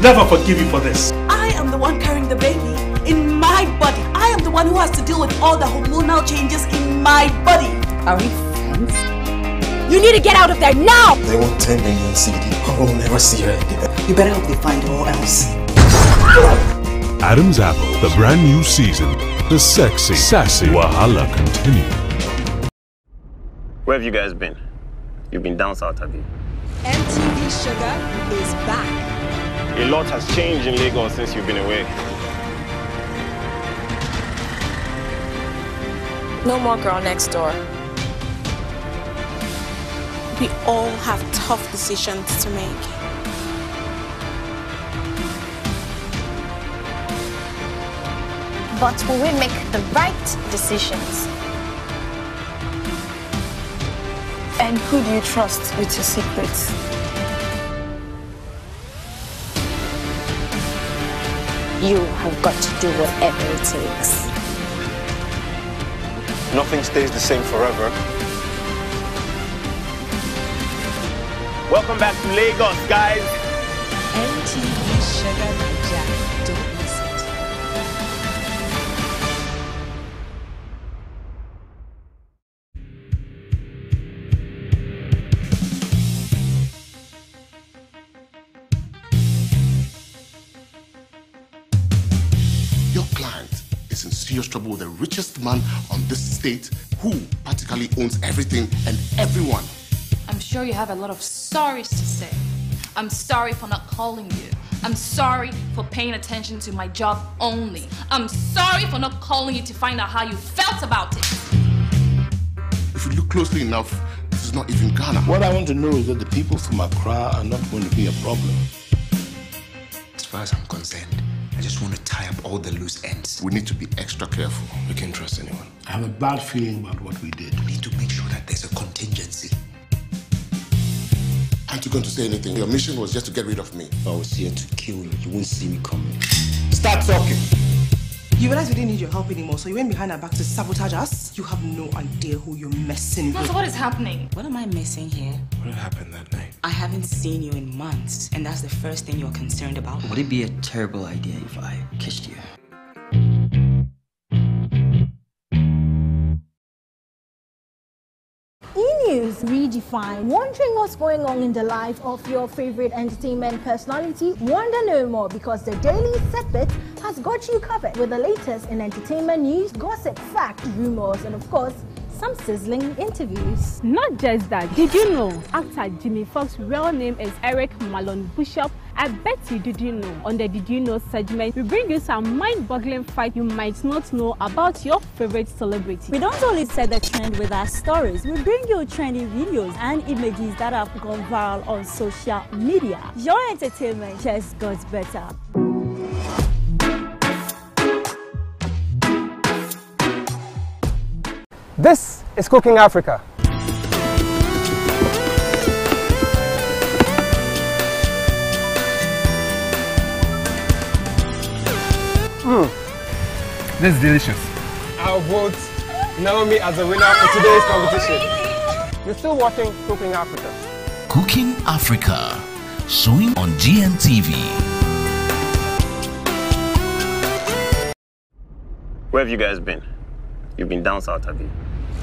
S12: Never forgive you for this.
S3: I am the one carrying the baby in my body. I am the one who has to deal with all the hormonal changes in my body.
S27: Are we friends?
S18: You need to get out of there now!
S11: They want 10 million CD. I will never see her again.
S3: You better hope they find all else.
S28: Adam's Apple, the brand new season. The sexy, sassy Wahala continue.
S26: Where have you guys been? You've been down south, have you?
S20: MTV Sugar is back.
S26: A lot has changed in Lagos since you've been away.
S23: No more girl next door.
S22: We all have tough decisions to make.
S23: But will we make the right decisions?
S21: And who do you trust with your secrets?
S23: You have got to do whatever it takes.
S12: Nothing stays the same forever.
S26: Welcome back to Lagos, guys.
S20: MTV Sugar Naija. Don't miss it.
S8: Your client is in serious trouble with the richest man on this state who practically owns everything and everyone.
S7: I'm sure you have a lot of sorries to say. I'm sorry for not calling you. I'm sorry for paying attention to my job only. I'm sorry for not calling you to find out how you felt about it.
S8: If you look closely enough, this is not even Ghana.
S19: What I want to know is that the people from Accra are not going to be a problem.
S5: As far as I'm concerned, I just want to tie up all the loose ends.
S8: We need to be extra careful.
S19: We can't trust anyone. I have a bad feeling about what we did.
S5: We need to make sure that there's a contingency.
S8: Aren't you going to say anything? Your mission was just to get rid of me.
S11: If I was here to kill you, you wouldn't see me coming.
S3: Start talking. You realize we didn't need your help anymore, so you went behind our back to sabotage us? You have no idea who you're messing with.
S7: So what is happening?
S10: What am I missing here?
S5: What happened that night?
S10: I haven't seen you in months, and that's the first thing you're concerned about?
S11: Would it be a terrible idea if I kissed you?
S16: E-News Redefined. Wondering what's going on in the life of your favorite entertainment personality? Wonder no more, because the Daily Setbit has got you covered with the latest in entertainment news, gossip, fact, rumors, and of course, some sizzling interviews.
S17: Not just that, did you know actor Jimmy Fox's real name is Eric Malon Bishop? I bet you didn't know. On the Did You Know segment, we bring you some mind-boggling facts you might not know about your favorite celebrity.
S18: We don't only set the trend with our stories, we bring you trending videos and images that have gone viral on social media. Your entertainment just got better.
S24: This is Cooking Africa. This is delicious. I'll vote Naomi as the winner for today's competition. You're still watching Cooking Africa.
S25: Cooking Africa, showing on GNTV.
S26: Where have you guys been? You've been down south, have you?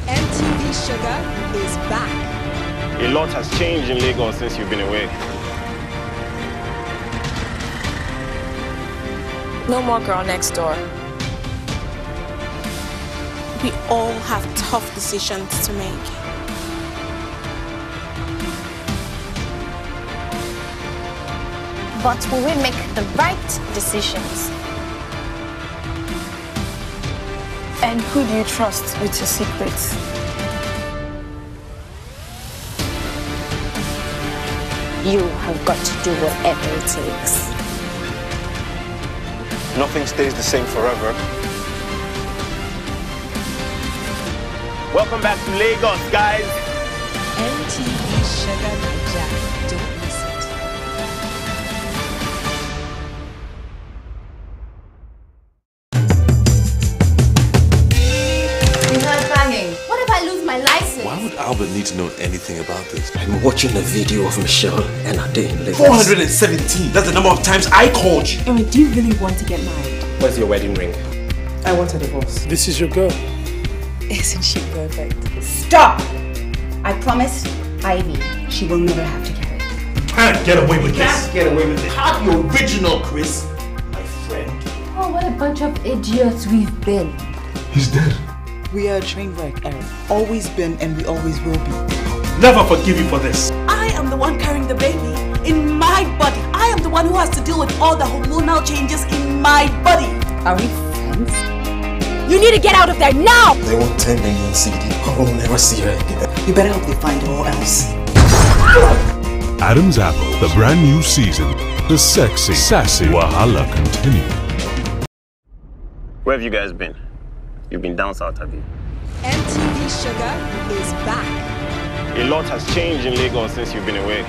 S20: MTV Sugar is back.
S26: A lot has changed in Lagos since you've been away.
S22: No more girl next door. We all have tough decisions to make.
S1: But will we make the right decisions?
S21: And who do you trust with your secrets?
S23: You have got to do whatever it takes.
S26: Nothing stays the same forever. Welcome back to Lagos, guys.
S20: MTV Sugar Naija. Don't miss it.
S2: You heard banging. What if I lose my license?
S19: Why would Albert need to know anything about this?
S11: I'm watching a video of Michelle and Ade in Lagos.
S12: 417. That's the number of times I called you.
S21: I mean, do you really want to get married?
S11: Where's your wedding ring?
S21: I want a divorce.
S19: This is your girl.
S21: Isn't she perfect?
S27: Stop! I promised Ivy she will never have to carry it.
S12: You can't get away with this. Can't get away with it. Have the original, Chris. My friend.
S1: Oh, what a bunch of idiots we've been.
S12: He's dead.
S21: We are a train wreck, Eric. Always been and we always will be.
S12: Never forgive you for this.
S4: I am the one carrying the baby in my body. I am the one who has to deal with all the hormonal changes in my body.
S1: Are we friends?
S4: You need to get out of there now!
S11: They won't turn me on CD. I will never see her again.
S21: You better hope they find all else.
S28: Adam's Apple, the brand new season. The sexy, sassy Wahala continue.
S26: Where have you guys been? You've been down south, have you?
S20: MTV Sugar is back.
S26: A lot has changed in Lagos since you've been away.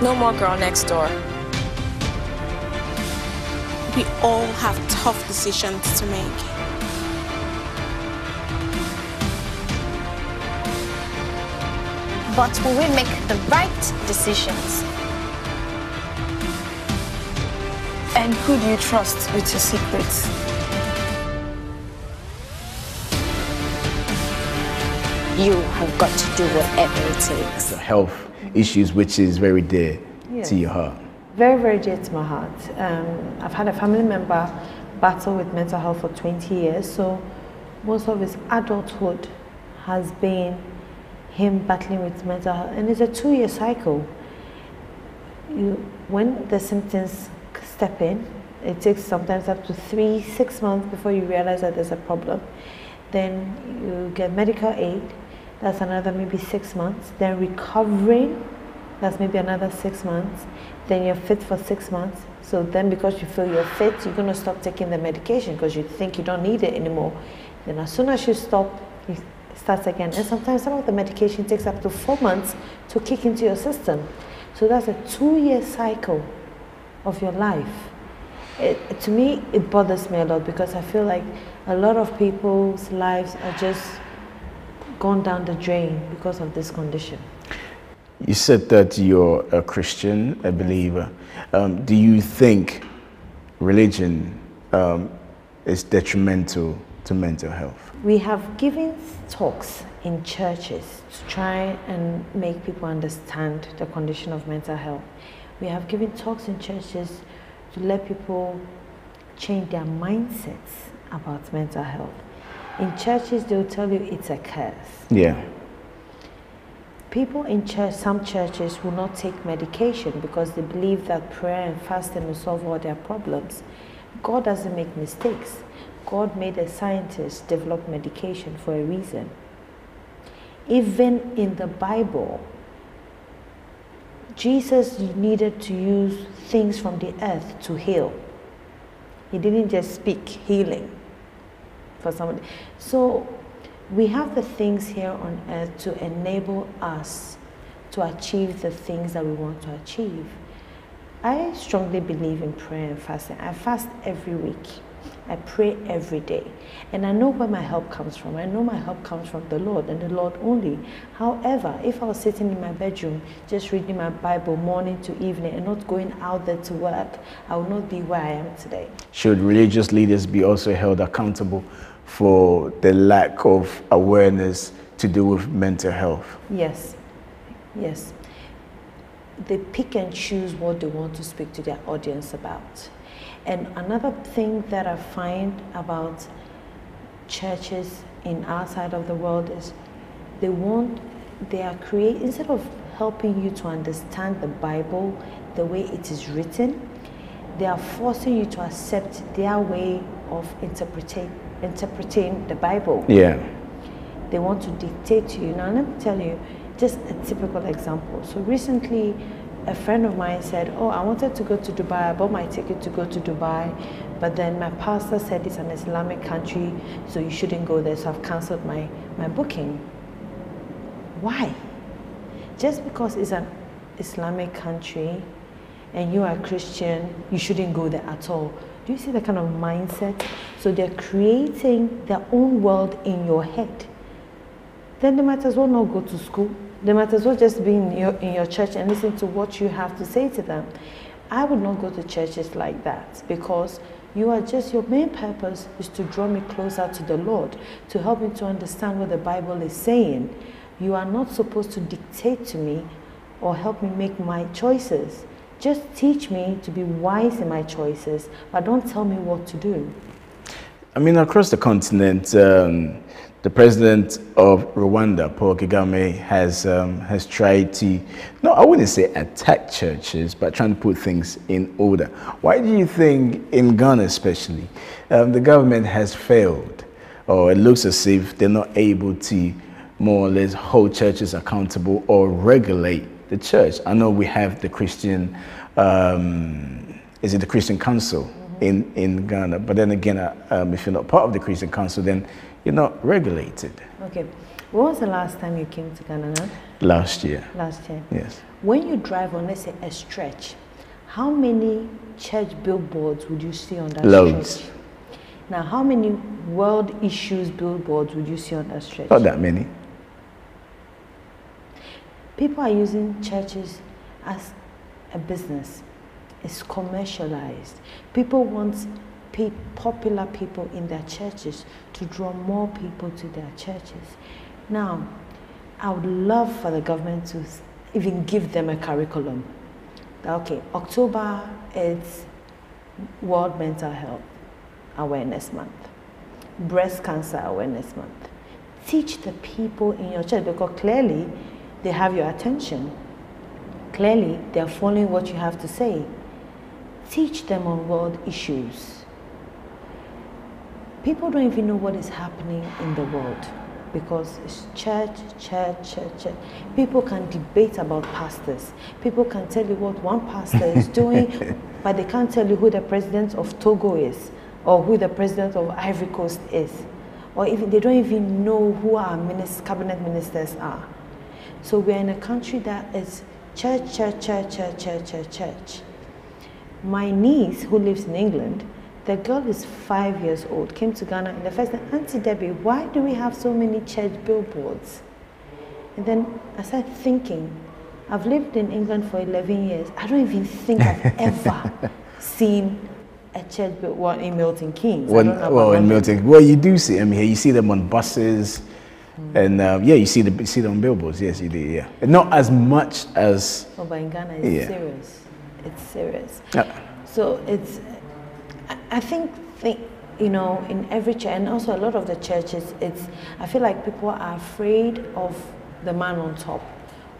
S22: No more girl next door. We all have tough decisions to make.
S1: But will we make the right decisions?
S21: And who do you trust with your secrets?
S23: You have got to do whatever it takes.
S3: The health issues, which is very dear to your heart.
S6: Very, very dear to my heart. I've had a family member battle with mental health for 20 years, so most of his adulthood has been him battling with mental health, and it's a 2-year cycle. When the symptoms step in, it takes sometimes up to 3-6 months before you realize that there's a problem. Then you get medical aid, that's another maybe 6 months. Then recovering, that's maybe another 6 months. Then you're fit for 6 months. So then because you feel you're fit, you're going to stop taking the medication because you think you don't need it anymore. Then as soon as you stop, it starts again. And sometimes some of the medication takes up to 4 months to kick into your system. So that's a 2-year cycle of your life. To me, it bothers me a lot because I feel like a lot of people's lives are just gone down the drain because of this condition.
S3: You said that you're a Christian, a believer. Do you think religion is detrimental to mental health?
S6: We have given talks in churches to try and make people understand the condition of mental health. We have given talks in churches to let people change their mindsets about mental health. In churches, they will tell you it's a curse.
S3: Yeah.
S6: People in church, some churches will not take medication because they believe that prayer and fasting will solve all their problems. God doesn't make mistakes. God made a scientist develop medication for a reason. Even in the Bible, Jesus needed to use things from the earth to heal. He didn't just speak healing for somebody. So we have the things here on earth to enable us to achieve the things that we want to achieve. I strongly believe in prayer and fasting. I fast every week. I pray every day. And I know where my help comes from. I know my help comes from the Lord and the Lord only. However, if I was sitting in my bedroom just reading my Bible morning to evening and not going out there to work, I would not be where I am today.
S3: Should religious leaders be also held accountable for the lack of awareness to do with mental health?
S6: Yes. Yes. They pick and choose what they want to speak to their audience about. And another thing that I find about churches in our side of the world is instead of helping you to understand the Bible the way it is written, they are forcing you to accept their way of interpreting the Bible.
S3: Yeah.
S6: They want to dictate to you. Now let me tell you just a typical example. So recently, a friend of mine said, oh, I wanted to go to Dubai. I bought my ticket to go to Dubai, but then my pastor said it's an Islamic country, so you shouldn't go there, so I've cancelled my booking. Why? Just because it's an Islamic country and you are a Christian, you shouldn't go there at all. Do you see the kind of mindset? So they're creating their own world in your head. Then they might as well not go to school. They might as well just be in your church and listen to what you have to say to them. I would not go to churches like that because your main purpose is to draw me closer to the Lord, to help me to understand what the Bible is saying. You are not supposed to dictate to me or help me make my choices. Just teach me to be wise in my choices, but don't tell me what to do.
S3: I mean, across the continent, the president of Rwanda, Paul Kagame, has tried to, no, I wouldn't say attack churches, but trying to put things in order. Why do you think, in Ghana especially, the government has failed, or it looks as if they're not able to more or less hold churches accountable or regulate the church? I know we have the Christian, is it the Christian Council in Ghana? But then again, if you're not part of the Christian Council, then you're not regulated.
S6: Okay. When was the last time you came to Ghana now?
S3: Last year.
S6: Last year?
S3: Yes.
S6: When you drive on, let's say, a stretch, how many church billboards would you see on that
S3: Loads.
S6: stretch? Now, how many world issues billboards would you see on that stretch?
S3: Not that many.
S6: People are using churches as a business. It's commercialized. People want popular people in their churches to draw more people to their churches. Now, I would love for the government to even give them a curriculum. Okay, October is World Mental Health Awareness Month, Breast Cancer Awareness Month. Teach the people in your church, because clearly they have your attention. Clearly they are following what you have to say. Teach them on world issues. People don't even know what is happening in the world because it's church. People can debate about pastors. People can tell you what one pastor is doing, but they can't tell you who the president of Togo is or who the president of Ivory Coast is. Or even they don't even know who our cabinet ministers are. So we're in a country that is church. My niece, who lives in England, the girl is 5 years old, came to Ghana and the first time, Auntie Debbie, why do we have so many church billboards? And then I started thinking, I've lived in England for 11 years. I don't even think I've ever seen a church billboard in Milton Keynes.
S3: Well, in Milton, well, you do see them here. You see them on buses, and yeah, you see them on billboards. Yes, you do. Yeah, not as much as.
S6: Oh, but in Ghana, it's serious. It's serious. So it's. I think you know, in every church, and also a lot of the churches, I feel like people are afraid of the man on top.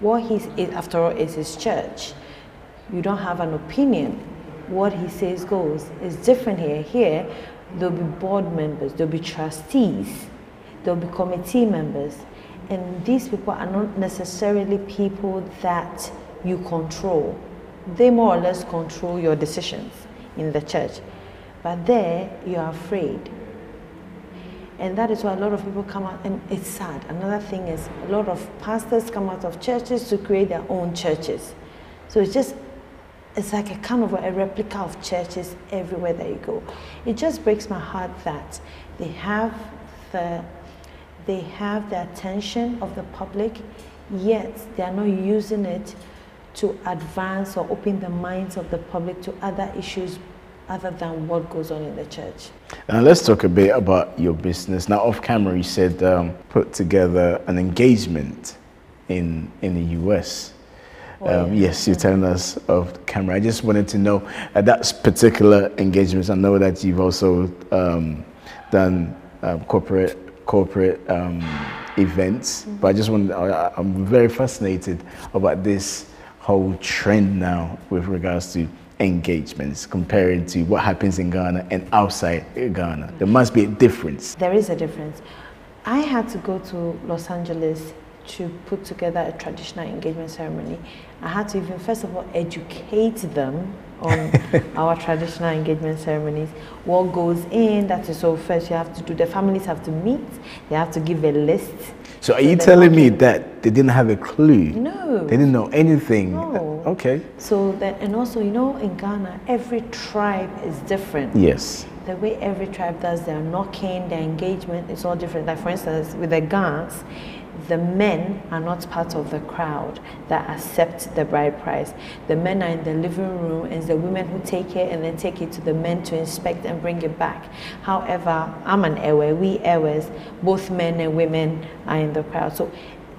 S6: What after all, is his church. You don't have an opinion. What he says goes. It's different here. Here, there'll be board members, there'll be trustees, there'll be committee members, and these people are not necessarily people that you control. They more or less control your decisions in the church. But there, you are afraid. And that is why a lot of people come out, and it's sad. Another thing is, a lot of pastors come out of churches to create their own churches. So it's like a kind of a replica of churches everywhere that you go. It just breaks my heart that they have the attention of the public, yet they are not using it to advance or open the minds of the public to other issues other than what goes on in the church.
S3: Let's talk a bit about your business. Now, off camera, you said put together an engagement in the US. Yes, you're telling us off camera. I just wanted to know that particular engagement. I know that you've also done corporate events, but I just I'm very fascinated about this whole trend now with regards to engagements compared to what happens in Ghana and outside Ghana. There must be a difference.
S6: There is a difference. I had to go to Los Angeles to put together a traditional engagement ceremony. I had to even, first of all, educate them on our traditional engagement ceremonies. What goes in, that is, so first you have to do, the families have to meet, they have to give a list.
S3: So are you telling me that they didn't have a clue?
S6: No.
S3: They didn't know anything?
S6: No.
S3: Okay.
S6: So that, and also, you know, in Ghana, every tribe is different.
S3: Yes.
S6: The way every tribe does their knocking, their engagement is all different. Like for instance, with the Gans, the men are not part of the crowd that accept the bride price. The men are in the living room, and it's the women who take it and then take it to the men to inspect and bring it back. However, I'm an Ewe, we Ewes, both men and women are in the crowd. So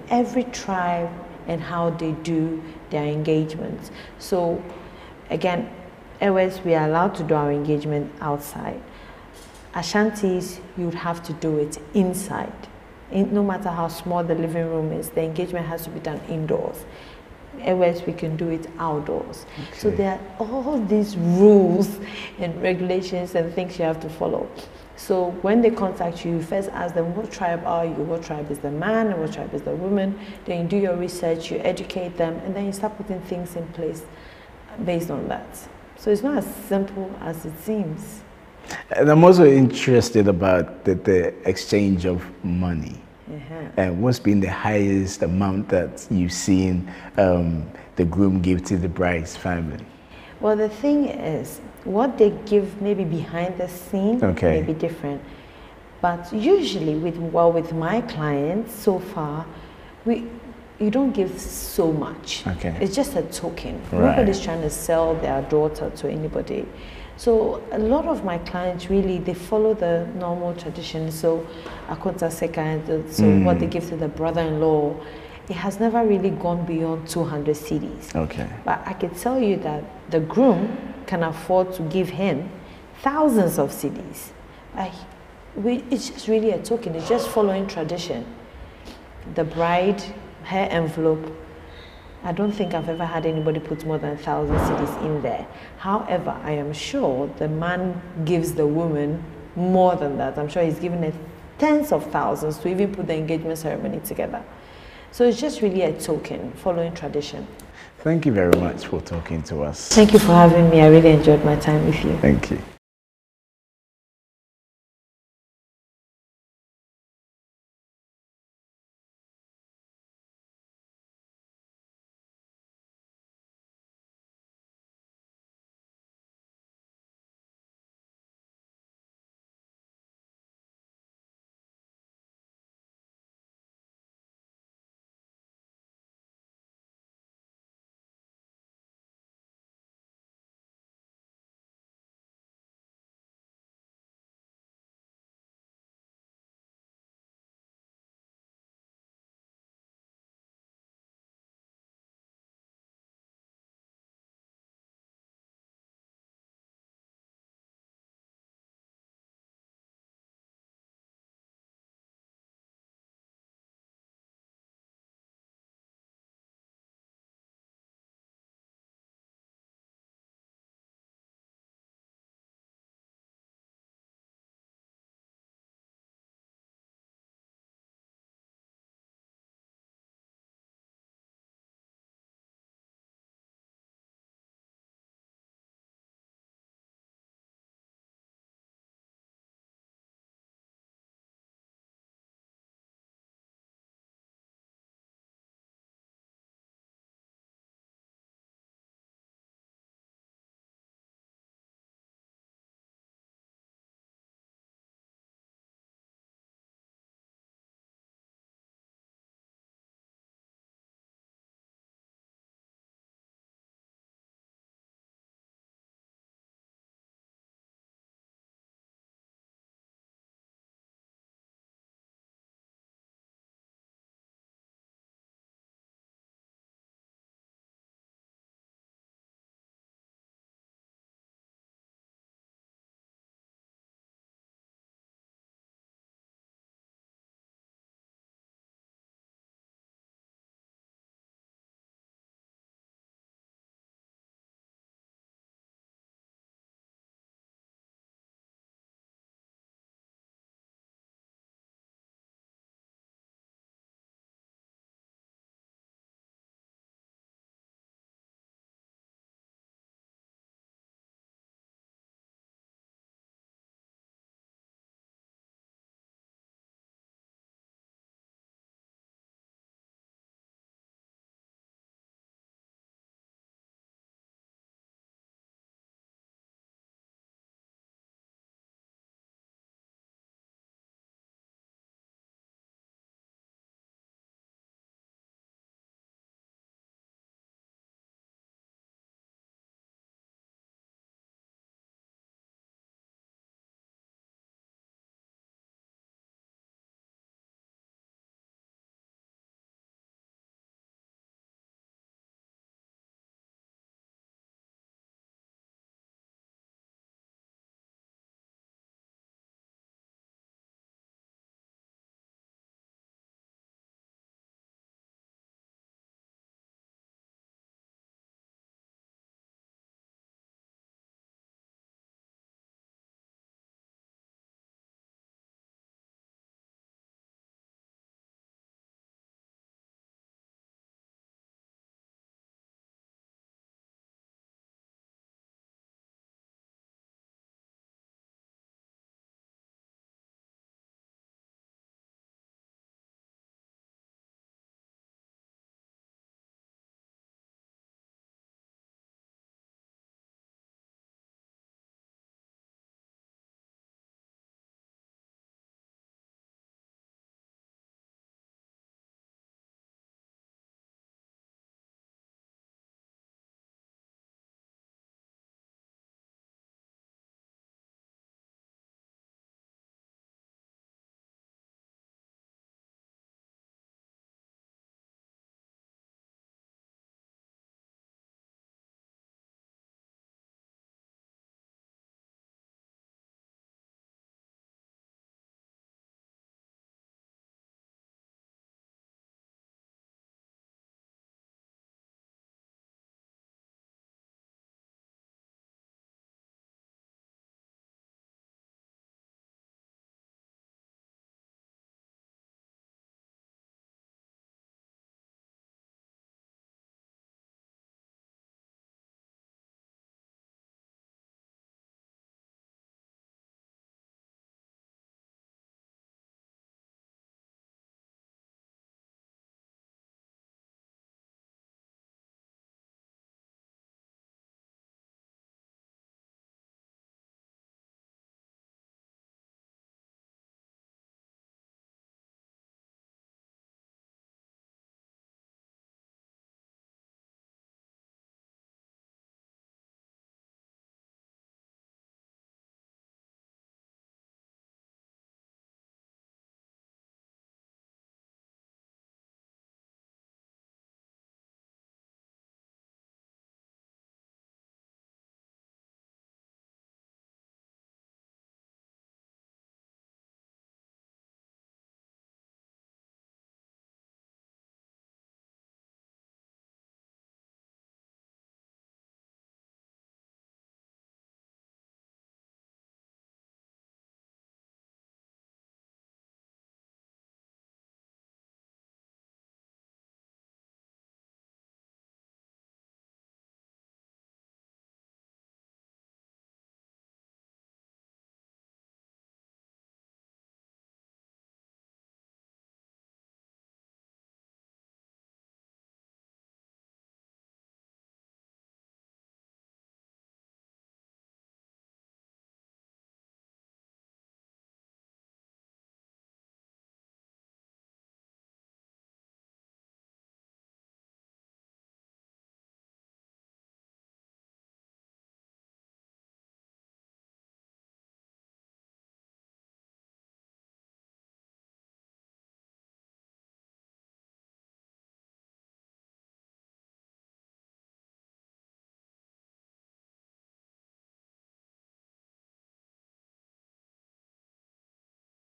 S6: every tribe and how they do their engagements. So again, Ewes, we are allowed to do our engagement outside. Ashantis, you would have to do it inside. No matter how small the living room is, the engagement has to be done indoors. Ewes, we can do it outdoors. Okay. So there are all these rules and regulations and things you have to follow. So when they contact you, you first ask them, what tribe are you? What tribe is the man and what tribe is the woman? Then you do your research, you educate them, and then you start putting things in place based on that. So it's not as simple as it seems.
S3: And I'm also interested about the exchange of money. And what's been the highest amount that you've seen the groom give to the bride's family?
S6: Well, the thing is, what they give maybe behind the scene may be different. But usually with my clients so far, you don't give so much.
S3: Okay.
S6: It's just a token.
S3: Right.
S6: Nobody's trying to sell their daughter to anybody. So a lot of my clients really, they follow the normal tradition. So akonta seka, so what they give to the brother-in-law, it has never really gone beyond 200 cedis.
S3: Okay.
S6: But I can tell you that the groom can afford to give him thousands of cedis. It's just really a token. It's just following tradition. The bride, her envelope, I don't think I've ever had anybody put more than 1,000 cedis in there. However, I am sure the man gives the woman more than that. I'm sure he's given her tens of thousands to even put the engagement ceremony together. So it's just really a token, following tradition.
S3: Thank you very much for talking to us.
S6: Thank you for having me. I really enjoyed my time with you.
S3: Thank you.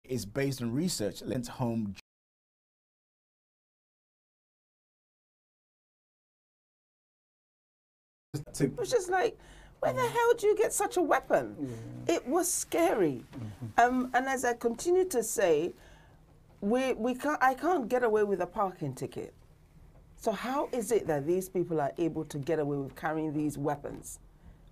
S3: is based on research lent home.
S5: It was just like, where the hell do you get such a weapon? It was scary. And as I continue to say, I can't get away with a parking ticket. So how is it that these people are able to get away with carrying these weapons?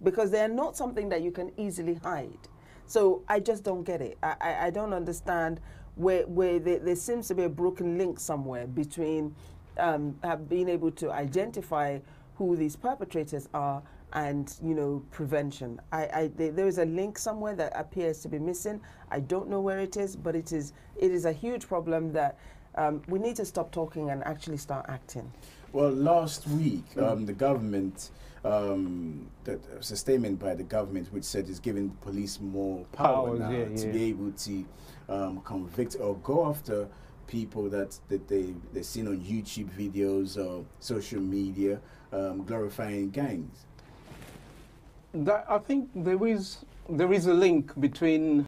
S5: Because they are not something that you can easily hide. So I just don't get it. I don't understand where there seems to be a broken link somewhere between being able to identify who these perpetrators are and, you know, prevention. There is a link somewhere that appears to be missing. I don't know where it is, but it is a huge problem that we need to stop talking and actually start acting.
S3: Well, last week, the government, that was a statement by the government which said it's giving the police more power now to be able to convict or go after people that they've seen on YouTube videos or social media glorifying gangs.
S24: I think there is a link between